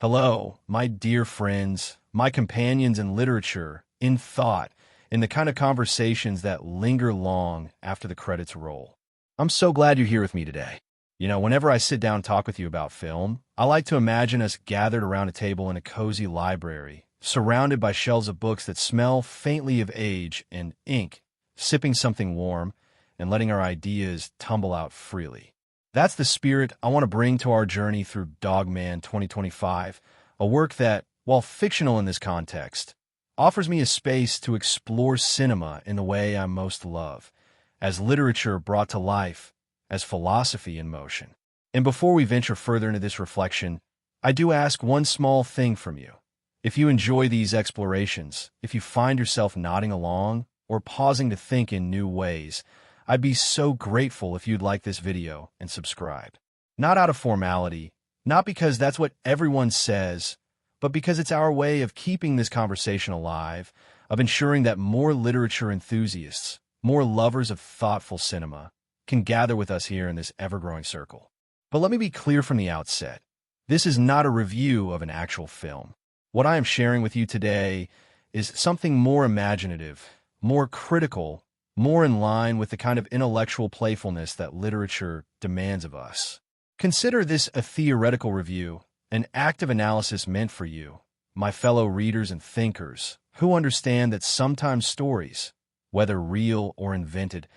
Hello, my dear friends, my companions in literature, in thought, in the kind of conversations that linger long after the credits roll. I'm so glad you're here with me today. Whenever I sit down and talk with you about film, I like to imagine us gathered around a table in a cozy library, surrounded by shelves of books that smell faintly of age and ink, sipping something warm, and letting our ideas tumble out freely. That's the spirit I want to bring to our journey through Dogman 2025, a work that, while fictional in this context, offers me a space to explore cinema in the way I most love, as literature brought to life, as philosophy in motion. And before we venture further into this reflection, I do ask one small thing from you. If you enjoy these explorations, if you find yourself nodding along or pausing to think in new ways, I'd be so grateful if you'd like this video and subscribe. Not out of formality, not because that's what everyone says, but because it's our way of keeping this conversation alive, of ensuring that more literature enthusiasts, more lovers of thoughtful cinema, can gather with us here in this ever-growing circle. But let me be clear from the outset. This is not a review of an actual film. What I am sharing with you today is something more imaginative, more critical, more in line with the kind of intellectual playfulness that literature demands of us. Consider this a theoretical review, an active analysis meant for you, my fellow readers and thinkers, who understand that sometimes stories, whether real or invented,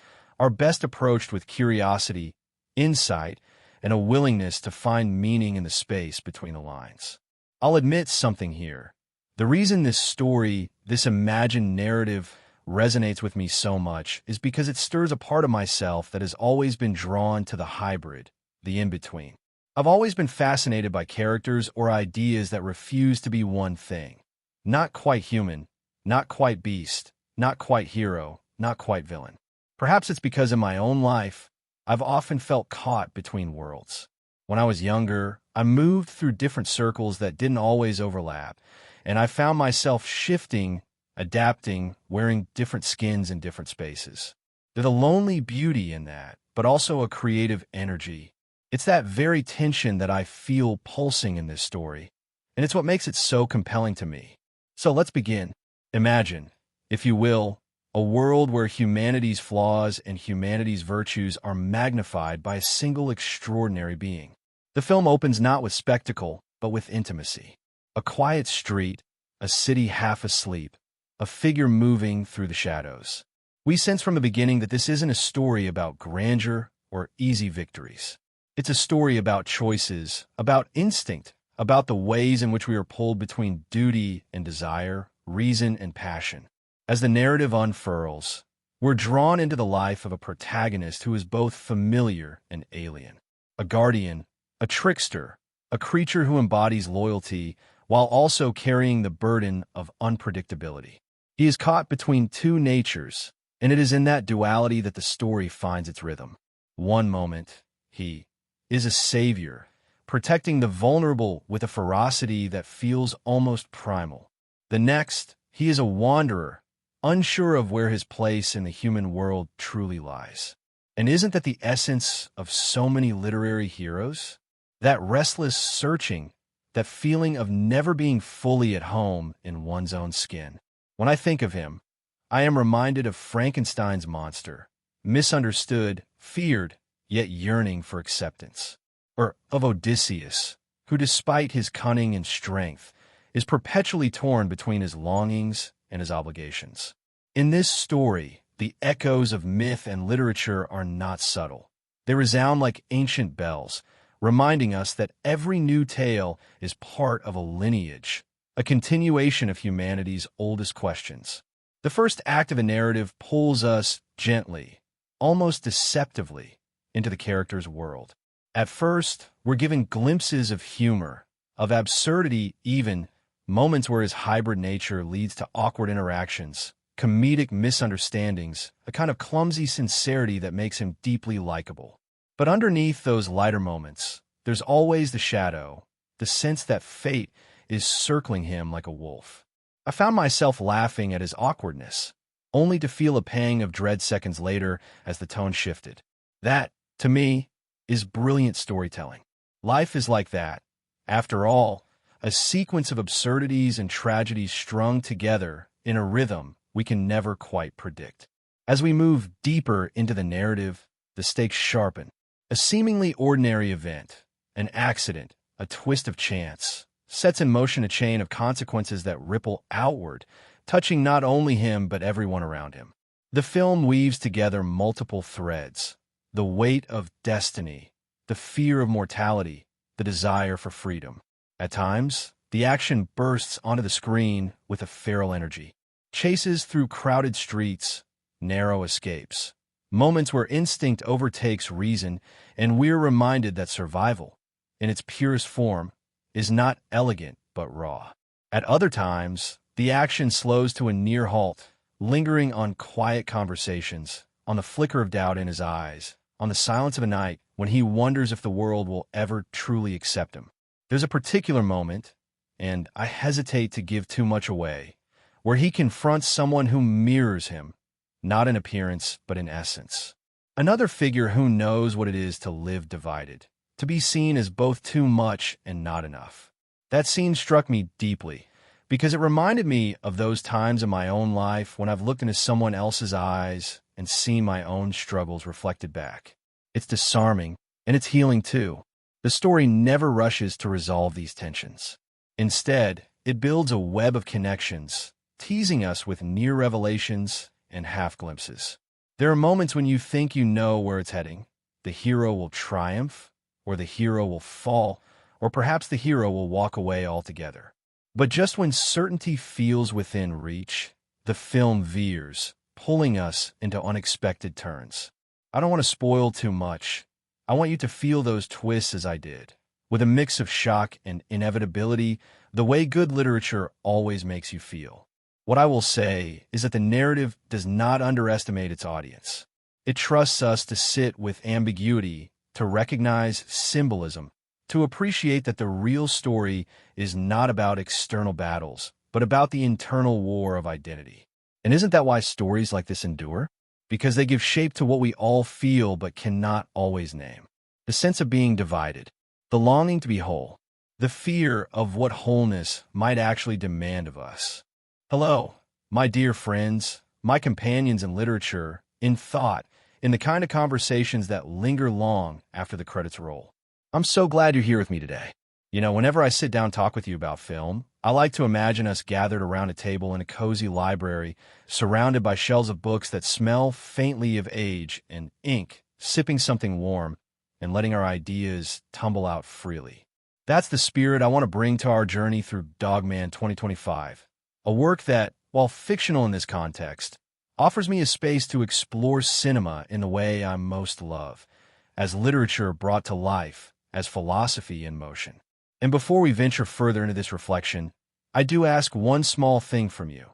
are best approached with curiosity, insight, and a willingness to find meaning in the space between the lines. I'll admit something here. The reason this story, this imagined narrative, resonates with me so much is because it stirs a part of myself that has always been drawn to the hybrid, the in-between. I've always been fascinated by characters or ideas that refuse to be one thing. Not quite human, not quite beast, not quite hero, not quite villain. Perhaps it's because in my own life, I've often felt caught between worlds. When I was younger, I moved through different circles that didn't always overlap, and I found myself shifting, adapting, wearing different skins in different spaces. There's a lonely beauty in that, but also a creative energy. It's that very tension that I feel pulsing in this story, and it's what makes it so compelling to me. So let's begin. Imagine, if you will, a world where humanity's flaws and humanity's virtues are magnified by a single extraordinary being. The film opens not with spectacle, but with intimacy. A quiet street, a city half asleep, a figure moving through the shadows. We sense from the beginning that this isn't a story about grandeur or easy victories. It's a story about choices, about instinct, about the ways in which we are pulled between duty and desire, reason and passion. As the narrative unfurls, we're drawn into the life of a protagonist who is both familiar and alien. A guardian, a trickster, a creature who embodies loyalty while also carrying the burden of unpredictability. He is caught between two natures, and it is in that duality that the story finds its rhythm. One moment, he is a savior, protecting the vulnerable with a ferocity that feels almost primal. The next, he is a wanderer, unsure of where his place in the human world truly lies. And isn't that the essence of so many literary heroes? That restless searching, that feeling of never being fully at home in one's own skin. When I think of him, I am reminded of Frankenstein's monster, misunderstood, feared, yet yearning for acceptance. Or of Odysseus, who despite his cunning and strength, is perpetually torn between his longings and his obligations. In this story, the echoes of myth and literature are not subtle. They resound like ancient bells, reminding us that every new tale is part of a lineage, a continuation of humanity's oldest questions. The first act of a narrative pulls us gently, almost deceptively, into the character's world. At first, we're given glimpses of humor, of absurdity even, moments where his hybrid nature leads to awkward interactions, comedic misunderstandings, a kind of clumsy sincerity that makes him deeply likable. But underneath those lighter moments, there's always the shadow, the sense that fate is circling him like a wolf. I found myself laughing at his awkwardness, only to feel a pang of dread seconds later as the tone shifted. That, to me, is brilliant storytelling. Life is like that. After all, a sequence of absurdities and tragedies strung together in a rhythm we can never quite predict. As we move deeper into the narrative, the stakes sharpen. A seemingly ordinary event, an accident, a twist of chance, sets in motion a chain of consequences that ripple outward, touching not only him but everyone around him. The film weaves together multiple threads: the weight of destiny, the fear of mortality, the desire for freedom. At times, the action bursts onto the screen with a feral energy. Chases through crowded streets, narrow escapes, moments where instinct overtakes reason, and we're reminded that survival, in its purest form, is not elegant but raw. At other times, the action slows to a near halt, lingering on quiet conversations, on the flicker of doubt in his eyes, on the silence of a night when he wonders if the world will ever truly accept him. There's a particular moment, and I hesitate to give too much away, where he confronts someone who mirrors him, not in appearance but in essence. Another figure who knows what it is to live divided, to be seen as both too much and not enough. That scene struck me deeply, because it reminded me of those times in my own life when I've looked into someone else's eyes and seen my own struggles reflected back. It's disarming, and it's healing too. The story never rushes to resolve these tensions. Instead, it builds a web of connections, teasing us with near revelations and half-glimpses. There are moments when you think you know where it's heading. The hero will triumph, or the hero will fall, or perhaps the hero will walk away altogether. But just when certainty feels within reach, the film veers, pulling us into unexpected turns. I don't want to spoil too much. I want you to feel those twists as I did, with a mix of shock and inevitability, the way good literature always makes you feel. What I will say is that the narrative does not underestimate its audience. It trusts us to sit with ambiguity, to recognize symbolism, to appreciate that the real story is not about external battles, but about the internal war of identity. And isn't that why stories like this endure? Because they give shape to what we all feel but cannot always name. The sense of being divided, the longing to be whole, the fear of what wholeness might actually demand of us. Hello, my dear friends, my companions in literature, in thought, in the kind of conversations that linger long after the credits roll. I'm so glad you're here with me today. You know, whenever I sit down and talk with you about film, I like to imagine us gathered around a table in a cozy library, surrounded by shelves of books that smell faintly of age and ink, sipping something warm, and letting our ideas tumble out freely. That's the spirit I want to bring to our journey through Dogman 2025, a work that, while fictional in this context, offers me a space to explore cinema in the way I most love, as literature brought to life, as philosophy in motion. And before we venture further into this reflection, I do ask one small thing from you.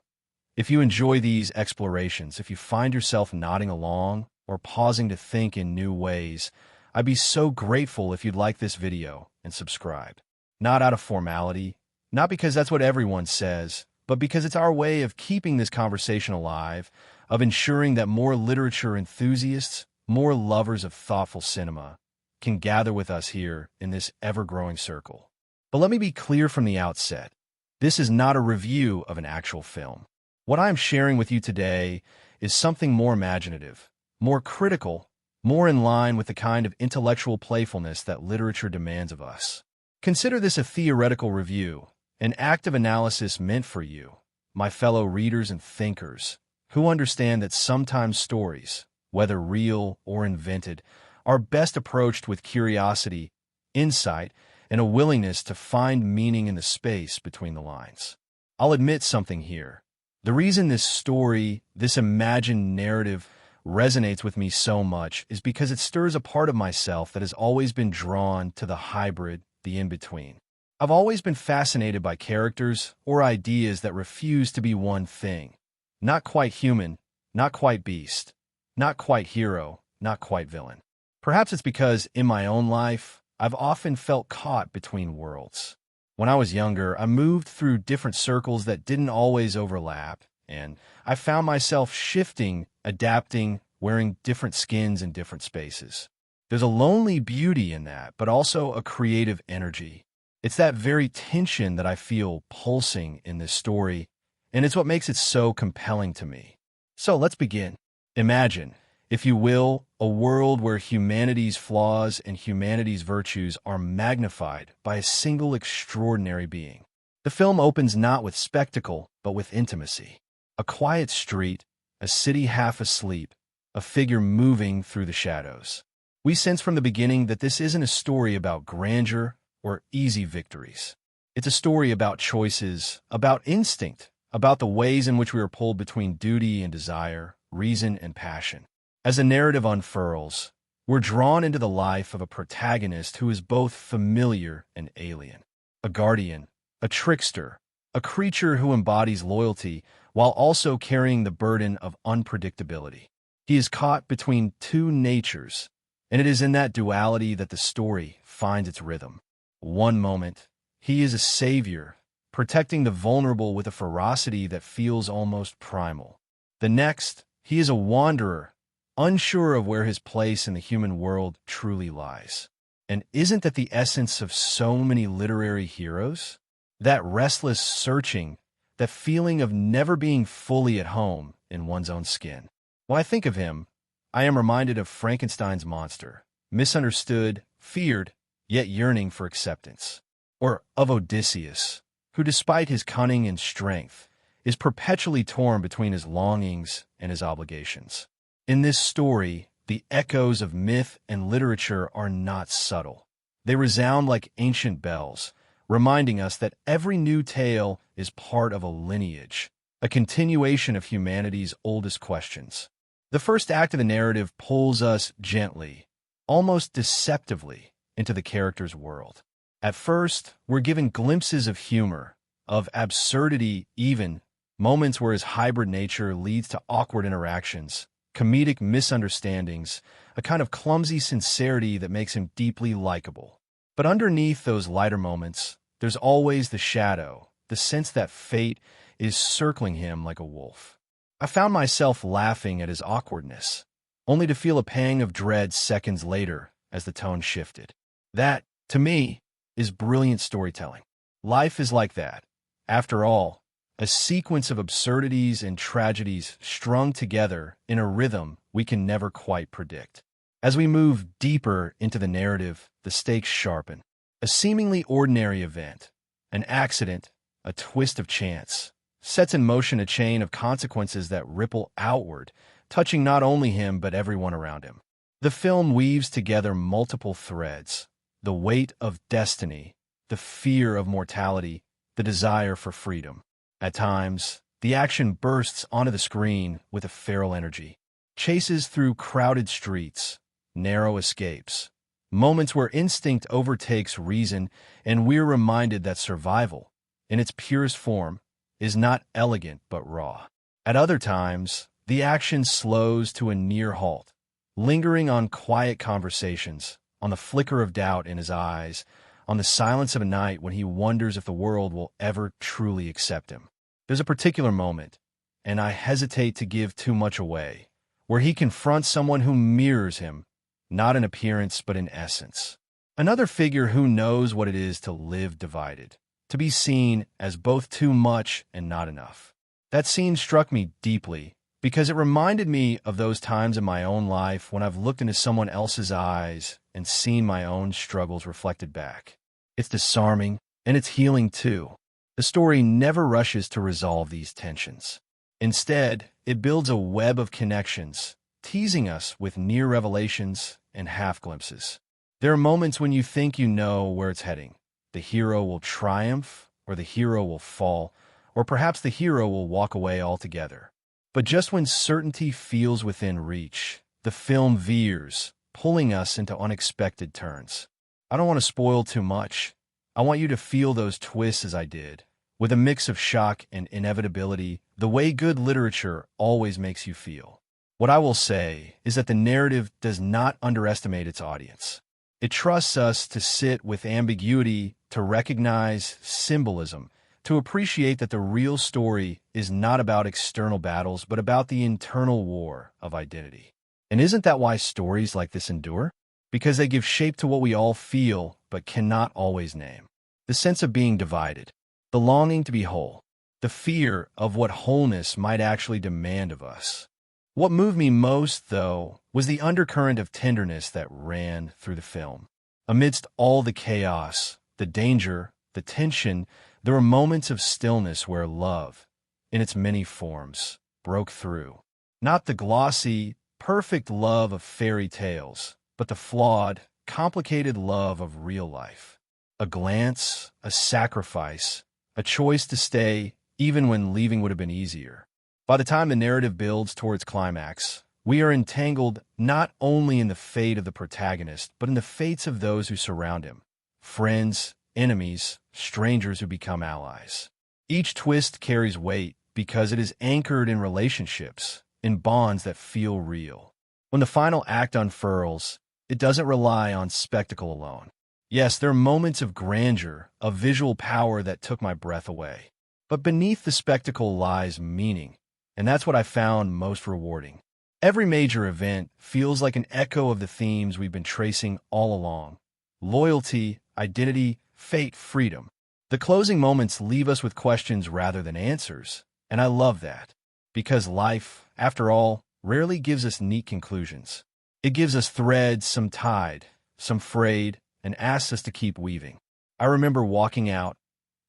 If you enjoy these explorations, if you find yourself nodding along or pausing to think in new ways, I'd be so grateful if you'd like this video and subscribe. Not out of formality, not because that's what everyone says, but because it's our way of keeping this conversation alive, of ensuring that more literature enthusiasts, more lovers of thoughtful cinema, can gather with us here in this ever-growing circle. But let me be clear from the outset. This is not a review of an actual film. What I'm sharing with you today is something more imaginative, more critical, more in line with the kind of intellectual playfulness that literature demands of us. Consider this a theoretical review, an active analysis meant for you, my fellow readers and thinkers, who understand that sometimes stories, whether real or invented, are best approached with curiosity, insight, and a willingness to find meaning in the space between the lines. I'll admit something here. The reason this story, this imagined narrative, resonates with me so much is because it stirs a part of myself that has always been drawn to the hybrid, the in-between. I've always been fascinated by characters or ideas that refuse to be one thing. Not quite human, not quite beast, not quite hero, not quite villain. Perhaps it's because, in my own life, I've often felt caught between worlds. When I was younger, I moved through different circles that didn't always overlap, and I found myself shifting, adapting, wearing different skins in different spaces. There's a lonely beauty in that, but also a creative energy. It's that very tension that I feel pulsing in this story, and it's what makes it so compelling to me. So let's begin. Imagine, if you will, a world where humanity's flaws and humanity's virtues are magnified by a single extraordinary being. The film opens not with spectacle, but with intimacy. A quiet street, a city half asleep, a figure moving through the shadows. We sense from the beginning that this isn't a story about grandeur or easy victories. It's a story about choices, about instinct, about the ways in which we are pulled between duty and desire, reason and passion. As the narrative unfurls, we're drawn into the life of a protagonist who is both familiar and alien. A guardian, a trickster, a creature who embodies loyalty while also carrying the burden of unpredictability. He is caught between two natures, and it is in that duality that the story finds its rhythm. One moment, he is a savior, protecting the vulnerable with a ferocity that feels almost primal. The next, he is a wanderer, unsure of where his place in the human world truly lies. And isn't that the essence of so many literary heroes? That restless searching, that feeling of never being fully at home in one's own skin. When I think of him, I am reminded of Frankenstein's monster, misunderstood, feared, yet yearning for acceptance. Or of Odysseus, who despite his cunning and strength, is perpetually torn between his longings and his obligations. In this story, the echoes of myth and literature are not subtle. They resound like ancient bells, reminding us that every new tale is part of a lineage, a continuation of humanity's oldest questions. The first act of the narrative pulls us gently, almost deceptively, into the character's world. At first, we're given glimpses of humor, of absurdity even, moments where his hybrid nature leads to awkward interactions, comedic misunderstandings, a kind of clumsy sincerity that makes him deeply likable. But underneath those lighter moments, there's always the shadow, the sense that fate is circling him like a wolf. I found myself laughing at his awkwardness, only to feel a pang of dread seconds later as the tone shifted. That, to me, is brilliant storytelling. Life is like that. After all, a sequence of absurdities and tragedies strung together in a rhythm we can never quite predict. As we move deeper into the narrative, the stakes sharpen. A seemingly ordinary event, an accident, a twist of chance, sets in motion a chain of consequences that ripple outward, touching not only him but everyone around him. The film weaves together multiple threads: the weight of destiny, the fear of mortality, the desire for freedom. At times, the action bursts onto the screen with a feral energy. Chases through crowded streets, narrow escapes, moments where instinct overtakes reason, and we're reminded that survival, in its purest form, is not elegant but raw. At other times, the action slows to a near halt, lingering on quiet conversations, on the flicker of doubt in his eyes, on the silence of a night when he wonders if the world will ever truly accept him. There's a particular moment, and I hesitate to give too much away, where he confronts someone who mirrors him, not in appearance but in essence. Another figure who knows what it is to live divided, to be seen as both too much and not enough. That scene struck me deeply because it reminded me of those times in my own life when I've looked into someone else's eyes and seen my own struggles reflected back. It's disarming, and it's healing too. The story never rushes to resolve these tensions. Instead, it builds a web of connections, teasing us with near revelations and half-glimpses. There are moments when you think you know where it's heading. The hero will triumph, or the hero will fall, or perhaps the hero will walk away altogether. But just when certainty feels within reach, the film veers, pulling us into unexpected turns. I don't want to spoil too much. I want you to feel those twists as I did, with a mix of shock and inevitability, the way good literature always makes you feel. What I will say is that the narrative does not underestimate its audience. It trusts us to sit with ambiguity, to recognize symbolism, to appreciate that the real story is not about external battles, but about the internal war of identity. And isn't that why stories like this endure? Because they give shape to what we all feel, but cannot always name. the sense of being divided, the longing to be whole, the fear of what wholeness might actually demand of us. What moved me most, though, was the undercurrent of tenderness that ran through the film. Amidst all the chaos, the danger, the tension, there were moments of stillness where love, in its many forms, broke through. Not the glossy, perfect love of fairy tales, but the flawed, complicated love of real life. A glance, a sacrifice, a choice to stay, even when leaving would have been easier. By the time the narrative builds towards climax, we are entangled not only in the fate of the protagonist, but in the fates of those who surround him. Friends, enemies, strangers who become allies. Each twist carries weight because it is anchored in relationships, in bonds that feel real. When the final act unfurls, it doesn't rely on spectacle alone. Yes, there are moments of grandeur, of visual power that took my breath away. But beneath the spectacle lies meaning, and that's what I found most rewarding. Every major event feels like an echo of the themes we've been tracing all along: loyalty, identity, fate, freedom. The closing moments leave us with questions rather than answers, and I love that, because life, after all, rarely gives us neat conclusions. It gives us threads, some tied, some frayed, and asks us to keep weaving. I remember walking out,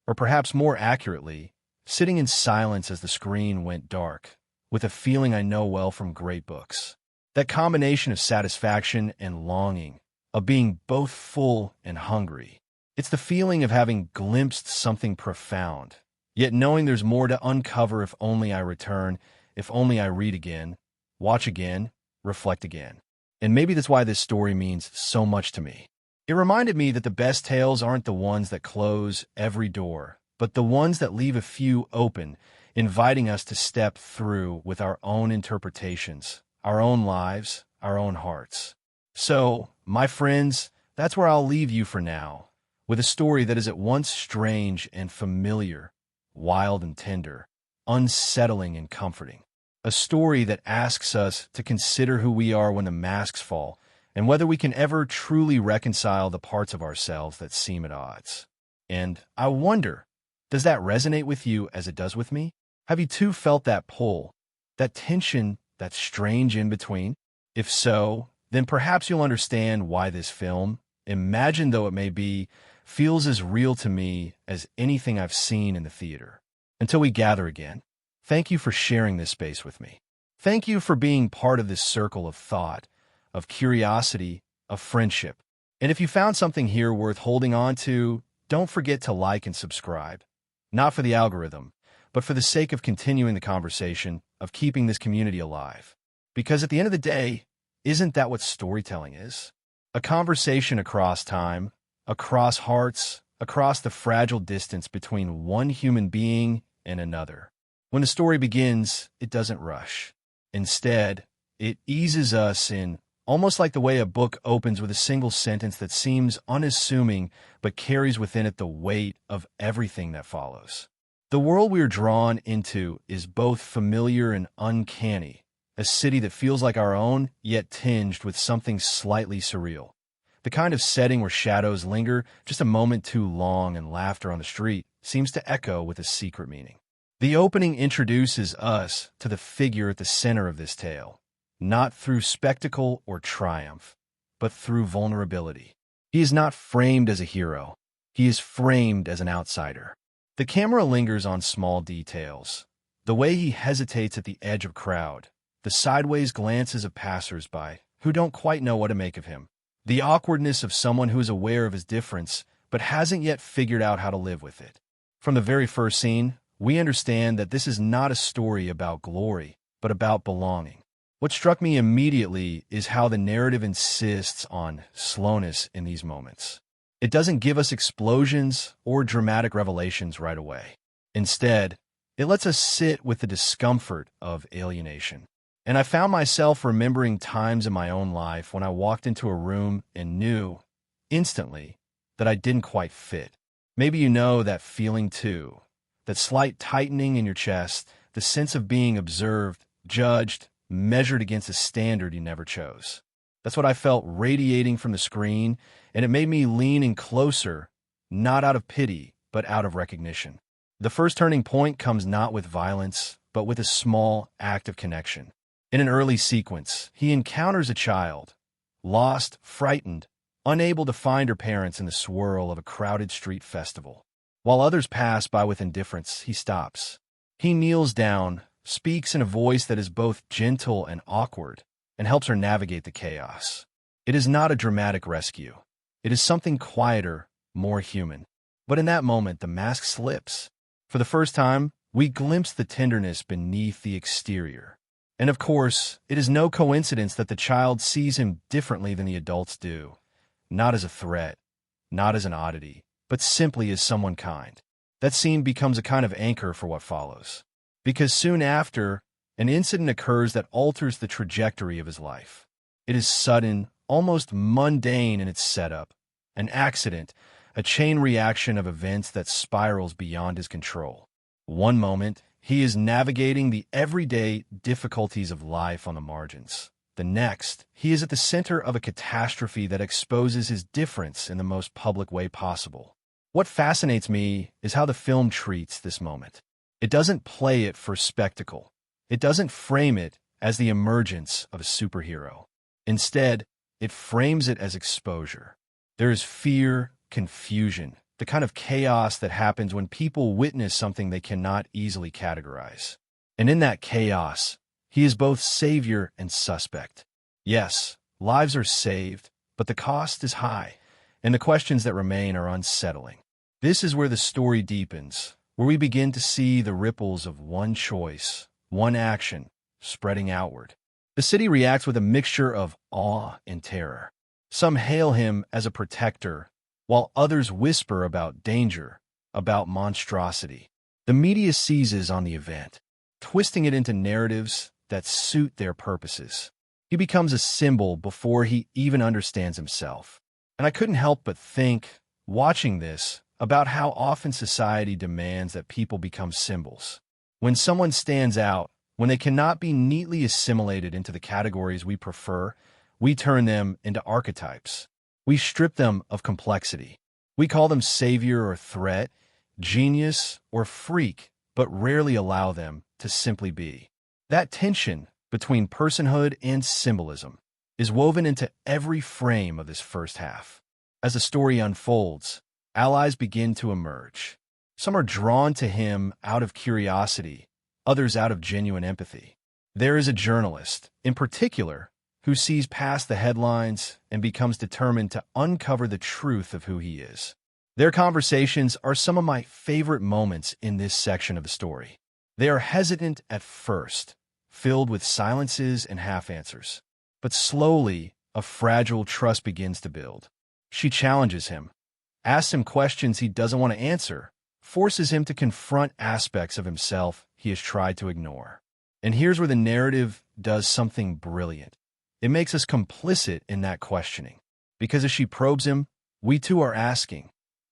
or perhaps more accurately, sitting in silence as the screen went dark, with a feeling I know well from great books. That combination of satisfaction and longing, of being both full and hungry. It's the feeling of having glimpsed something profound, yet knowing there's more to uncover if only I return, if only I read again, watch again, reflect again. And maybe that's why this story means so much to me. It reminded me that the best tales aren't the ones that close every door, but the ones that leave a few open, inviting us to step through with our own interpretations, our own lives, our own hearts. So, my friends, that's where I'll leave you for now, with a story that is at once strange and familiar, wild and tender, unsettling and comforting. A story that asks us to consider who we are when the masks fall, and whether we can ever truly reconcile the parts of ourselves that seem at odds. And I wonder, does that resonate with you as it does with me? Have you too felt that pull, that tension, that strange in-between? If so, then perhaps you'll understand why this film, imagined though it may be, feels as real to me as anything I've seen in the theater. Until we gather again, thank you for sharing this space with me. Thank you for being part of this circle of thought, of curiosity, of friendship. And if you found something here worth holding on to, don't forget to like and subscribe. Not for the algorithm, but for the sake of continuing the conversation, of keeping this community alive. Because at the end of the day, isn't that what storytelling is? A conversation across time, across hearts, across the fragile distance between one human being and another. When a story begins, it doesn't rush. Instead, it eases us in, almost like the way a book opens with a single sentence that seems unassuming but carries within it the weight of everything that follows. The world we are drawn into is both familiar and uncanny, a city that feels like our own, yet tinged with something slightly surreal. The kind of setting where shadows linger just a moment too long and laughter on the street seems to echo with a secret meaning. The opening introduces us to the figure at the center of this tale, not through spectacle or triumph, but through vulnerability. He is not framed as a hero. He is framed as an outsider. The camera lingers on small details. The way he hesitates at the edge of a crowd, the sideways glances of passers-by who don't quite know what to make of him, the awkwardness of someone who is aware of his difference but hasn't yet figured out how to live with it. From the very first scene, we understand that this is not a story about glory, but about belonging. What struck me immediately is how the narrative insists on slowness in these moments. It doesn't give us explosions or dramatic revelations right away. Instead, it lets us sit with the discomfort of alienation. And I found myself remembering times in my own life when I walked into a room and knew, instantly, that I didn't quite fit. Maybe you know that feeling too, that slight tightening in your chest, the sense of being observed, judged, measured against a standard you never chose. That's what I felt radiating from the screen, and it made me lean in closer, not out of pity, but out of recognition. The first turning point comes not with violence, but with a small act of connection. In an early sequence, he encounters a child, lost, frightened, unable to find her parents in the swirl of a crowded street festival. While others pass by with indifference, he stops. He kneels down, speaks in a voice that is both gentle and awkward, and helps her navigate the chaos. It is not a dramatic rescue. It is something quieter, more human. But in that moment, the mask slips. For the first time, we glimpse the tenderness beneath the exterior. And of course, it is no coincidence that the child sees him differently than the adults do. Not as a threat, not as an oddity, but simply as someone kind. That scene becomes a kind of anchor for what follows. Because soon after, an incident occurs that alters the trajectory of his life. It is sudden, almost mundane in its setup. An accident, a chain reaction of events that spirals beyond his control. One moment, he is navigating the everyday difficulties of life on the margins. The next, he is at the center of a catastrophe that exposes his difference in the most public way possible. What fascinates me is how the film treats this moment. It doesn't play it for spectacle. It doesn't frame it as the emergence of a superhero. Instead, it frames it as exposure. There is fear, confusion, the kind of chaos that happens when people witness something they cannot easily categorize. And in that chaos, he is both savior and suspect. Yes, lives are saved, but the cost is high, and the questions that remain are unsettling. This is where the story deepens, where we begin to see the ripples of one choice, one action, spreading outward. The city reacts with a mixture of awe and terror. Some hail him as a protector, while others whisper about danger, about monstrosity. The media seizes on the event, twisting it into narratives that suit their purposes. He becomes a symbol before he even understands himself. And I couldn't help but think, watching this, about how often society demands that people become symbols. When someone stands out, when they cannot be neatly assimilated into the categories we prefer, we turn them into archetypes. We strip them of complexity. We call them savior or threat, genius or freak, but rarely allow them to simply be. That tension between personhood and symbolism is woven into every frame of this first half. As the story unfolds, allies begin to emerge. Some are drawn to him out of curiosity, others out of genuine empathy. There is a journalist, in particular, who sees past the headlines and becomes determined to uncover the truth of who he is. Their conversations are some of my favorite moments in this section of the story. They are hesitant at first, filled with silences and half-answers. But slowly, a fragile trust begins to build. She challenges him, asks him questions he doesn't want to answer, forces him to confront aspects of himself he has tried to ignore. And here's where the narrative does something brilliant. It makes us complicit in that questioning. Because as she probes him, we too are asking,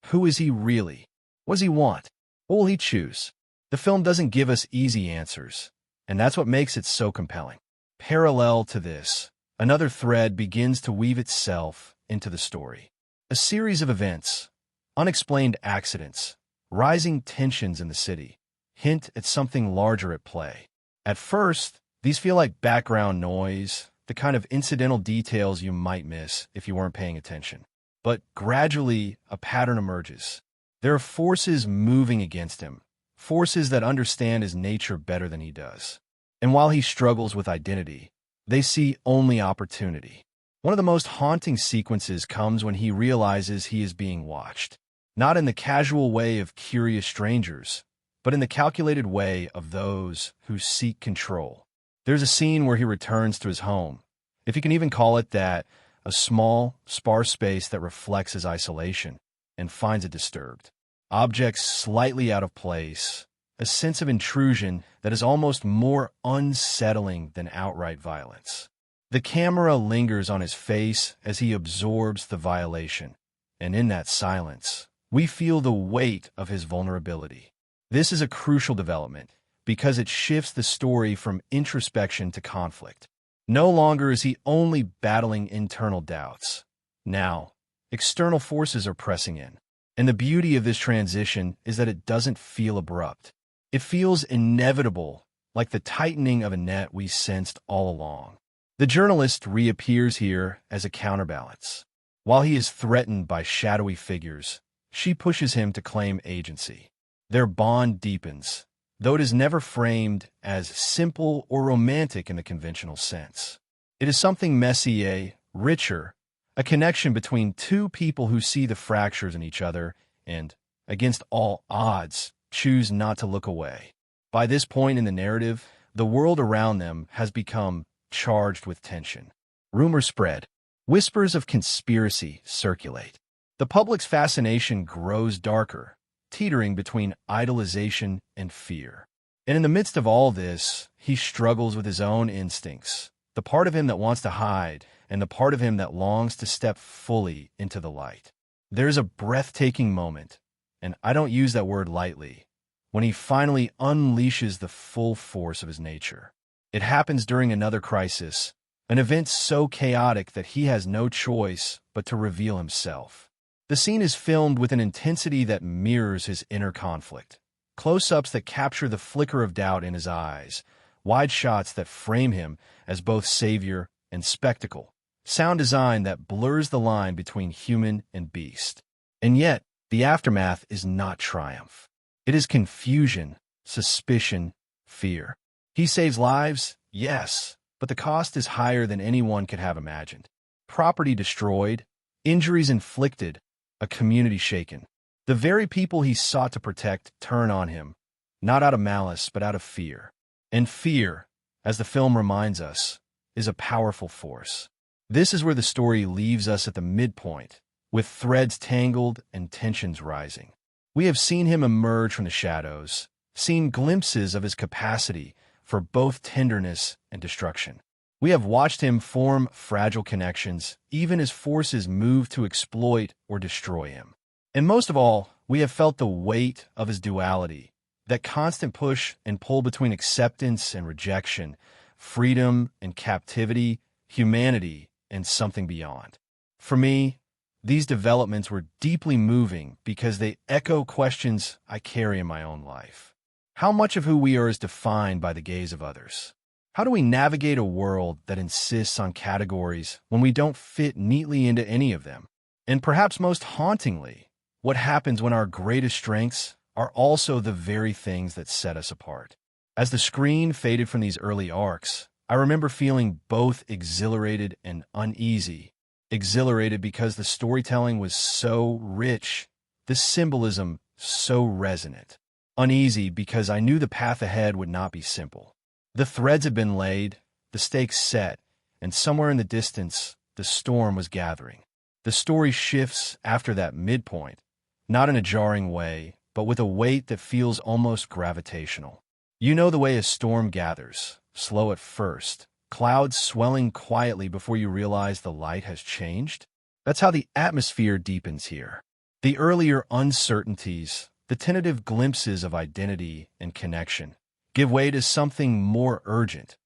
who is he really? What does he want? What will he choose? The film doesn't give us easy answers, and that's what makes it so compelling. Parallel to this, another thread begins to weave itself into the story. A series of events, unexplained accidents, rising tensions in the city, hint at something larger at play. At first, these feel like background noise, the kind of incidental details you might miss if you weren't paying attention. But gradually, a pattern emerges. There are forces moving against him, forces that understand his nature better than he does. And while he struggles with identity, they see only opportunity. One of the most haunting sequences comes when he realizes he is being watched, not in the casual way of curious strangers, but in the calculated way of those who seek control. There's a scene where he returns to his home, if you can even call it that, a small, sparse space that reflects his isolation, and finds it disturbed. Objects slightly out of place, a sense of intrusion that is almost more unsettling than outright violence. The camera lingers on his face as he absorbs the violation, and in that silence, we feel the weight of his vulnerability. This is a crucial development, because it shifts the story from introspection to conflict. No longer is he only battling internal doubts. Now, external forces are pressing in. And the beauty of this transition is that it doesn't feel abrupt. It feels inevitable, like the tightening of a net we sensed all along. The journalist reappears here as a counterbalance. While he is threatened by shadowy figures, she pushes him to claim agency. Their bond deepens, though it is never framed as simple or romantic in the conventional sense. It is something messier, richer, a connection between two people who see the fractures in each other and, against all odds, choose not to look away. By this point in the narrative, the world around them has become charged with tension. Rumors spread. Whispers of conspiracy circulate. The public's fascination grows darker, teetering between idolization and fear. And in the midst of all this, he struggles with his own instincts, the part of him that wants to hide and the part of him that longs to step fully into the light. There's a breathtaking moment, and I don't use that word lightly, when he finally unleashes the full force of his nature. It happens during another crisis, an event so chaotic that he has no choice but to reveal himself. The scene is filmed with an intensity that mirrors his inner conflict. Close-ups that capture the flicker of doubt in his eyes, wide shots that frame him as both savior and spectacle, sound design that blurs the line between human and beast. And yet, the aftermath is not triumph. It is confusion, suspicion, fear. He saves lives, yes, but the cost is higher than anyone could have imagined. Property destroyed, injuries inflicted, a community shaken. The very people he sought to protect turn on him, not out of malice, but out of fear. And fear, as the film reminds us, is a powerful force. This is where the story leaves us at the midpoint, with threads tangled and tensions rising. We have seen him emerge from the shadows, seen glimpses of his capacity for both tenderness and destruction. We have watched him form fragile connections, even as forces move to exploit or destroy him. And most of all, we have felt the weight of his duality, that constant push and pull between acceptance and rejection, freedom and captivity, humanity and something beyond. For me, these developments were deeply moving because they echo questions I carry in my own life. How much of who we are is defined by the gaze of others? How do we navigate a world that insists on categories when we don't fit neatly into any of them? And perhaps most hauntingly, what happens when our greatest strengths are also the very things that set us apart? As the screen faded from these early arcs, I remember feeling both exhilarated and uneasy. Exhilarated because the storytelling was so rich, the symbolism so resonant. Uneasy because I knew the path ahead would not be simple. The threads had been laid, the stakes set, and somewhere in the distance, the storm was gathering. The story shifts after that midpoint, not in a jarring way, but with a weight that feels almost gravitational. You know the way a storm gathers, slow at first, clouds swelling quietly before you realize the light has changed? That's how the atmosphere deepens here. The earlier uncertainties, the tentative glimpses of identity and connection, give way to something more urgent,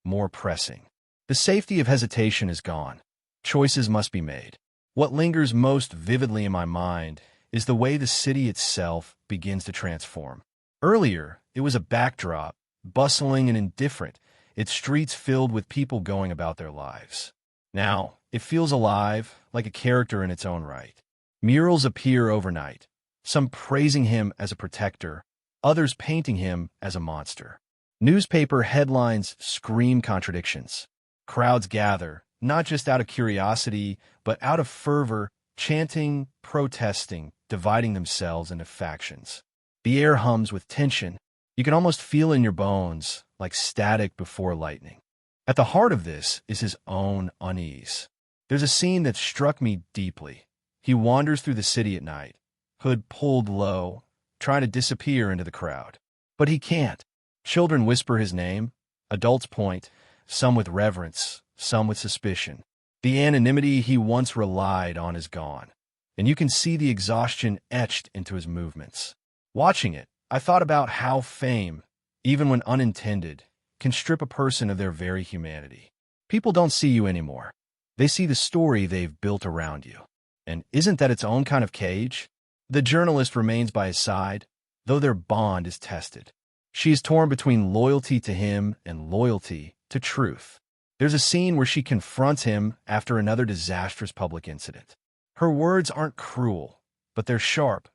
more pressing. The safety of hesitation is gone. Choices must be made. What lingers most vividly in my mind is the way the city itself begins to transform. Earlier, it was a backdrop, bustling and indifferent, its streets filled with people going about their lives. Now, it feels alive, like a character in its own right. Murals appear overnight, some praising him as a protector, others painting him as a monster. Newspaper headlines scream contradictions. Crowds gather, not just out of curiosity, but out of fervor, chanting, protesting, dividing themselves into factions. The air hums with tension. You can almost feel it in your bones, like static before lightning. At the heart of this is his own unease. There's a scene that struck me deeply. He wanders through the city at night, hood pulled low, trying to disappear into the crowd. But he can't. Children whisper his name. Adults point, some with reverence, some with suspicion. The anonymity he once relied on is gone, and you can see the exhaustion etched into his movements. Watching it, I thought about how fame, even when unintended, can strip a person of their very humanity. People don't see you anymore. They see the story they've built around you. And isn't that its own kind of cage? The journalist remains by his side, though their bond is tested. She is torn between loyalty to him and loyalty to truth. There's a scene where she confronts him after another disastrous public incident. Her words aren't cruel, but they're sharp.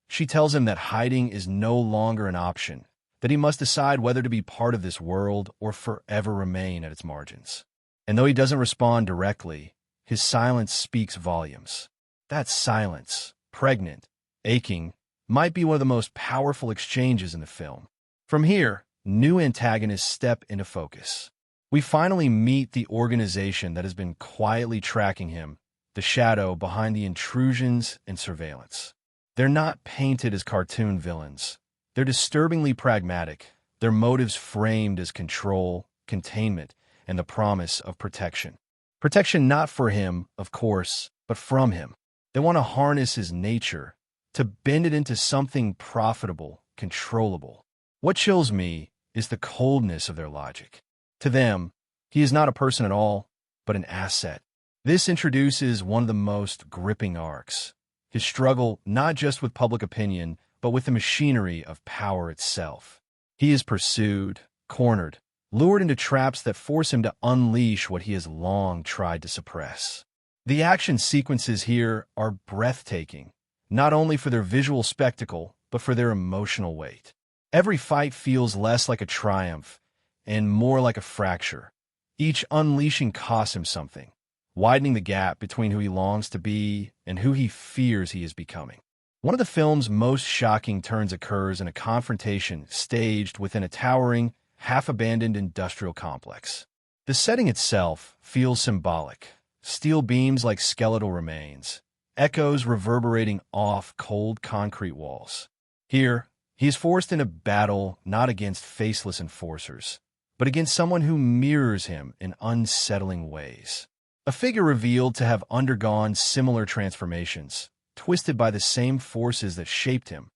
She tells him that hiding is no longer an option, that he must decide whether to be part of this world or forever remain at its margins. And though he doesn't respond directly, his silence speaks volumes. That silence, pregnant, aching, might be one of the most powerful exchanges in the film. From here, new antagonists step into focus. We finally meet the organization that has been quietly tracking him, the shadow behind the intrusions and surveillance. They're not painted as cartoon villains. They're disturbingly pragmatic, their motives framed as control, containment, and the promise of protection. Protection not for him, of course, but from him. They want to harness his nature, to bend it into something profitable, controllable. What chills me is the coldness of their logic. To them, he is not a person at all, but an asset. This introduces one of the most gripping arcs. His struggle not just with public opinion, but with the machinery of power itself. He is pursued, cornered, lured into traps that force him to unleash what he has long tried to suppress. The action sequences here are breathtaking, not only for their visual spectacle, but for their emotional weight. Every fight feels less like a triumph and more like a fracture. Each unleashing costs him something, widening the gap between who he longs to be and who he fears he is becoming. One of the film's most shocking turns occurs in a confrontation staged within a towering, half-abandoned industrial complex. The setting itself feels symbolic. Steel beams like skeletal remains, echoes reverberating off cold concrete walls. Here, he is forced into battle not against faceless enforcers, but against someone who mirrors him in unsettling ways. A figure revealed to have undergone similar transformations, twisted by the same forces that shaped him,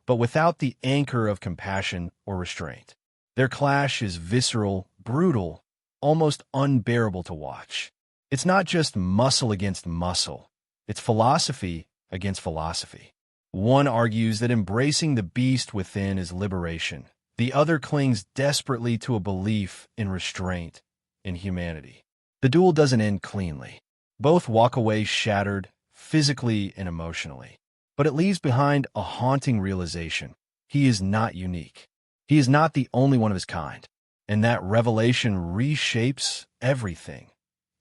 but without the anchor of compassion or restraint. Their clash is visceral, brutal, almost unbearable to watch. It's not just muscle against muscle. It's philosophy against philosophy. One argues that embracing the beast within is liberation. The other clings desperately to a belief in restraint, in humanity. The duel doesn't end cleanly. Both walk away shattered, physically and emotionally. But it leaves behind a haunting realization. He is not unique. He is not the only one of his kind. And that revelation reshapes everything,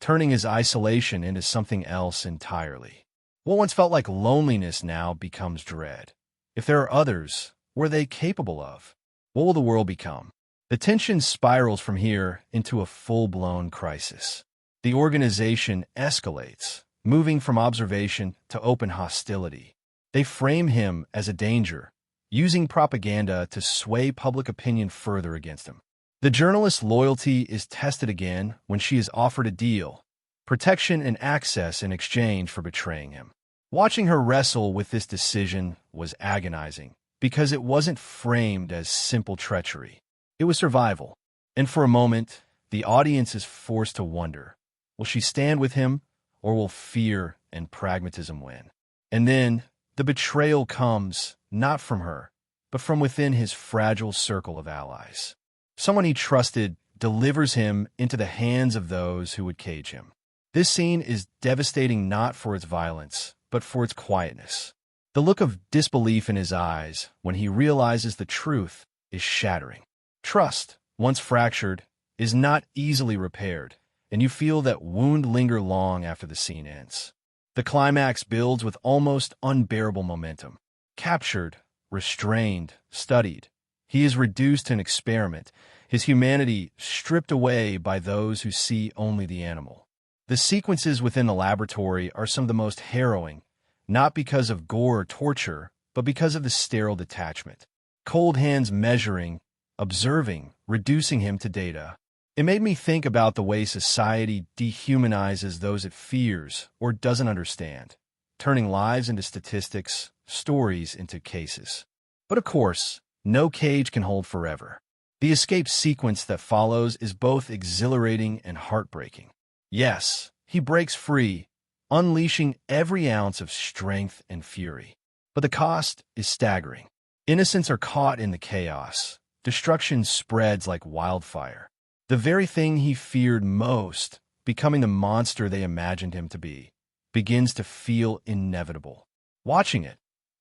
turning his isolation into something else entirely. What once felt like loneliness now becomes dread. If there are others, what are they capable of? What will the world become? The tension spirals from here into a full-blown crisis. The organization escalates, moving from observation to open hostility. They frame him as a danger, using propaganda to sway public opinion further against him. The journalist's loyalty is tested again when she is offered a deal, protection and access in exchange for betraying him. Watching her wrestle with this decision was agonizing, because it wasn't framed as simple treachery. It was survival. And for a moment, the audience is forced to wonder, will she stand with him, or will fear and pragmatism win? And then, the betrayal comes, not from her, but from within his fragile circle of allies. Someone he trusted delivers him into the hands of those who would cage him. This scene is devastating not for its violence, but for its quietness. The look of disbelief in his eyes when he realizes the truth is shattering. Trust, once fractured, is not easily repaired, and you feel that wound linger long after the scene ends. The climax builds with almost unbearable momentum. Captured, restrained, studied, he is reduced to an experiment, his humanity stripped away by those who see only the animal. The sequences within the laboratory are some of the most harrowing, not because of gore or torture, but because of the sterile detachment. Cold hands measuring, observing, reducing him to data. It made me think about the way society dehumanizes those it fears or doesn't understand, turning lives into statistics, stories into cases. But of course, no cage can hold forever. The escape sequence that follows is both exhilarating and heartbreaking. Yes, he breaks free, unleashing every ounce of strength and fury. But the cost is staggering. Innocents are caught in the chaos. Destruction spreads like wildfire. The very thing he feared most, becoming the monster they imagined him to be, begins to feel inevitable. Watching it,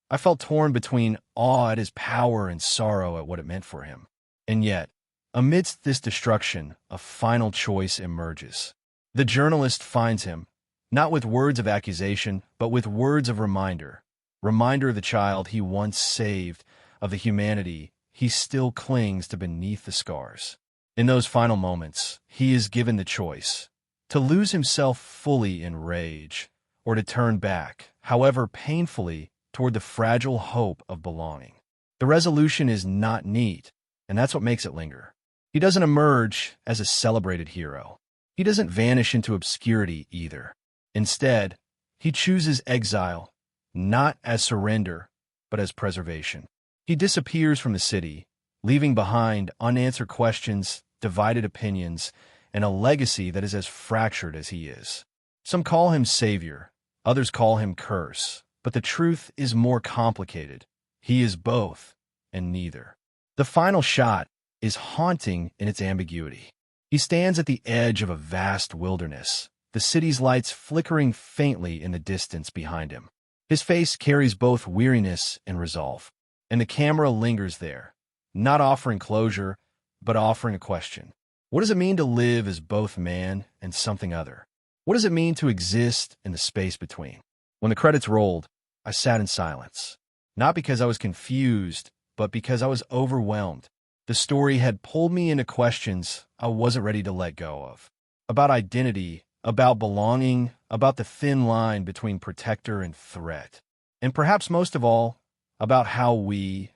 I felt torn between awe at his power and sorrow at what it meant for him. And yet, amidst this destruction, a final choice emerges. The journalist finds him, not with words of accusation, but with words of reminder. Reminder of the child he once saved, of the humanity he still clings to beneath the scars. In those final moments, he is given the choice to lose himself fully in rage, or to turn back, however painfully, toward the fragile hope of belonging. The resolution is not neat, and that's what makes it linger. He doesn't emerge as a celebrated hero. He doesn't vanish into obscurity either. Instead, he chooses exile, not as surrender, but as preservation. He disappears from the city, leaving behind unanswered questions, divided opinions, and a legacy that is as fractured as he is. Some call him savior, others call him curse, but the truth is more complicated. He is both, and neither. The final shot is haunting in its ambiguity. He stands at the edge of a vast wilderness, the city's lights flickering faintly in the distance behind him. His face carries both weariness and resolve, and the camera lingers there, not offering closure, but offering a question. What does it mean to live as both man and something other? What does it mean to exist in the space between? When the credits rolled, I sat in silence, not because I was confused, but because I was overwhelmed. The story had pulled me into questions I wasn't ready to let go of. About identity, about belonging, about the thin line between protector and threat. And perhaps most of all, about how we,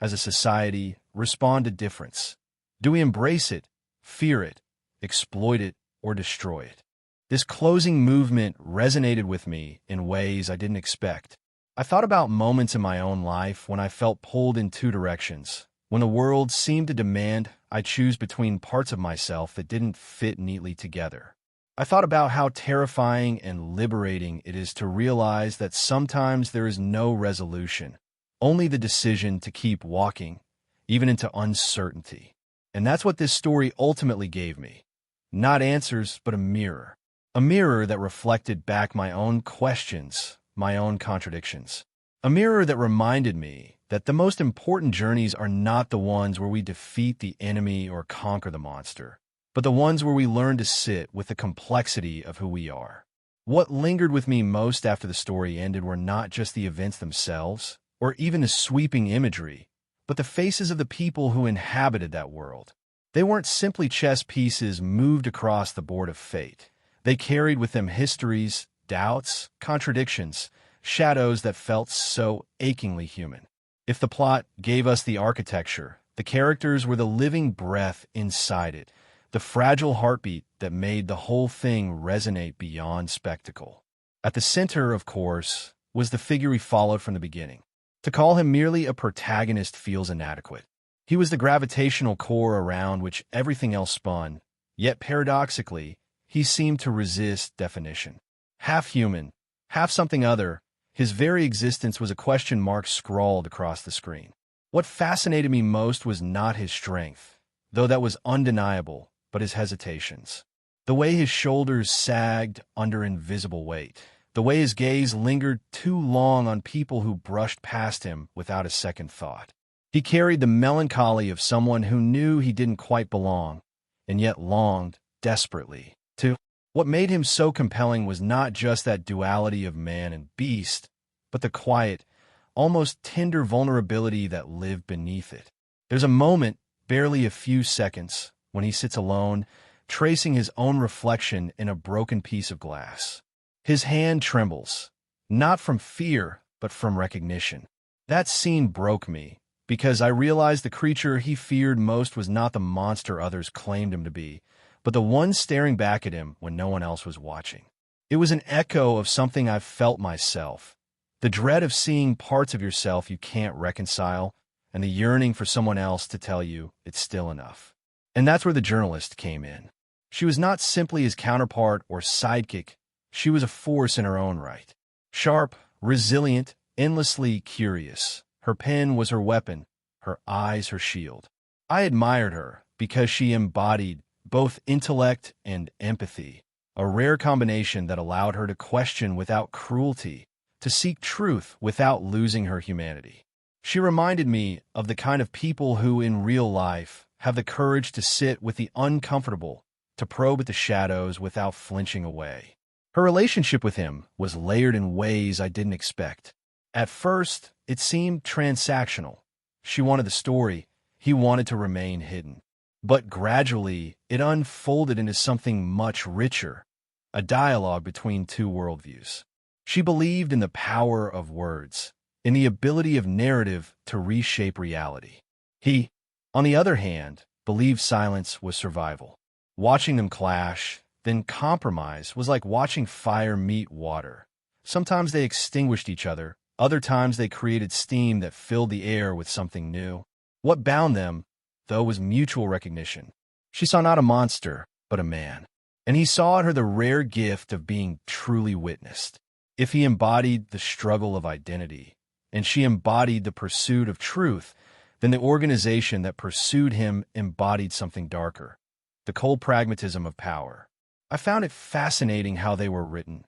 as a society, respond to difference. Do we embrace it, fear it, exploit it, or destroy it? This closing movement resonated with me in ways I didn't expect. I thought about moments in my own life when I felt pulled in two directions, when the world seemed to demand I choose between parts of myself that didn't fit neatly together. I thought about how terrifying and liberating it is to realize that sometimes there is no resolution, only the decision to keep walking, even into uncertainty. And that's what this story ultimately gave me. Not answers, but a mirror. A mirror that reflected back my own questions, my own contradictions. A mirror that reminded me that the most important journeys are not the ones where we defeat the enemy or conquer the monster, but the ones where we learn to sit with the complexity of who we are. What lingered with me most after the story ended were not just the events themselves, or even the sweeping imagery, but the faces of the people who inhabited that world. They weren't simply chess pieces moved across the board of fate. They carried with them histories, doubts, contradictions, shadows that felt so achingly human. If the plot gave us the architecture, the characters were the living breath inside it, the fragile heartbeat that made the whole thing resonate beyond spectacle. At the center, of course, was the figure we followed from the beginning. To call him merely a protagonist feels inadequate. He was the gravitational core around which everything else spun, yet paradoxically, he seemed to resist definition. Half human, half something other, his very existence was a question mark scrawled across the screen. What fascinated me most was not his strength, though that was undeniable, but his hesitations. The way his shoulders sagged under invisible weight. The way his gaze lingered too long on people who brushed past him without a second thought. He carried the melancholy of someone who knew he didn't quite belong, and yet longed desperately to. What made him so compelling was not just that duality of man and beast, but the quiet, almost tender vulnerability that lived beneath it. There's a moment, barely a few seconds, when he sits alone, tracing his own reflection in a broken piece of glass. His hand trembles, not from fear, but from recognition. That scene broke me, because I realized the creature he feared most was not the monster others claimed him to be, but the one staring back at him when no one else was watching. It was an echo of something I've felt myself, the dread of seeing parts of yourself you can't reconcile, and the yearning for someone else to tell you it's still enough. And that's where the journalist came in. She was not simply his counterpart or sidekick, she was a force in her own right. Sharp, resilient, endlessly curious. Her pen was her weapon, her eyes her shield. I admired her because she embodied both intellect and empathy, a rare combination that allowed her to question without cruelty, to seek truth without losing her humanity. She reminded me of the kind of people who, in real life, have the courage to sit with the uncomfortable, to probe at the shadows without flinching away. Her relationship with him was layered in ways I didn't expect. At first, it seemed transactional. She wanted the story, he wanted to remain hidden. But gradually, it unfolded into something much richer, a dialogue between two worldviews. She believed in the power of words, in the ability of narrative to reshape reality. He, on the other hand, believed silence was survival. Watching them clash, then compromise, was like watching fire meet water. Sometimes they extinguished each other, other times they created steam that filled the air with something new. What bound them, though, was mutual recognition. She saw not a monster, but a man. And he saw in her the rare gift of being truly witnessed. If he embodied the struggle of identity, and she embodied the pursuit of truth, then the organization that pursued him embodied something darker, the cold pragmatism of power. I found it fascinating how they were written,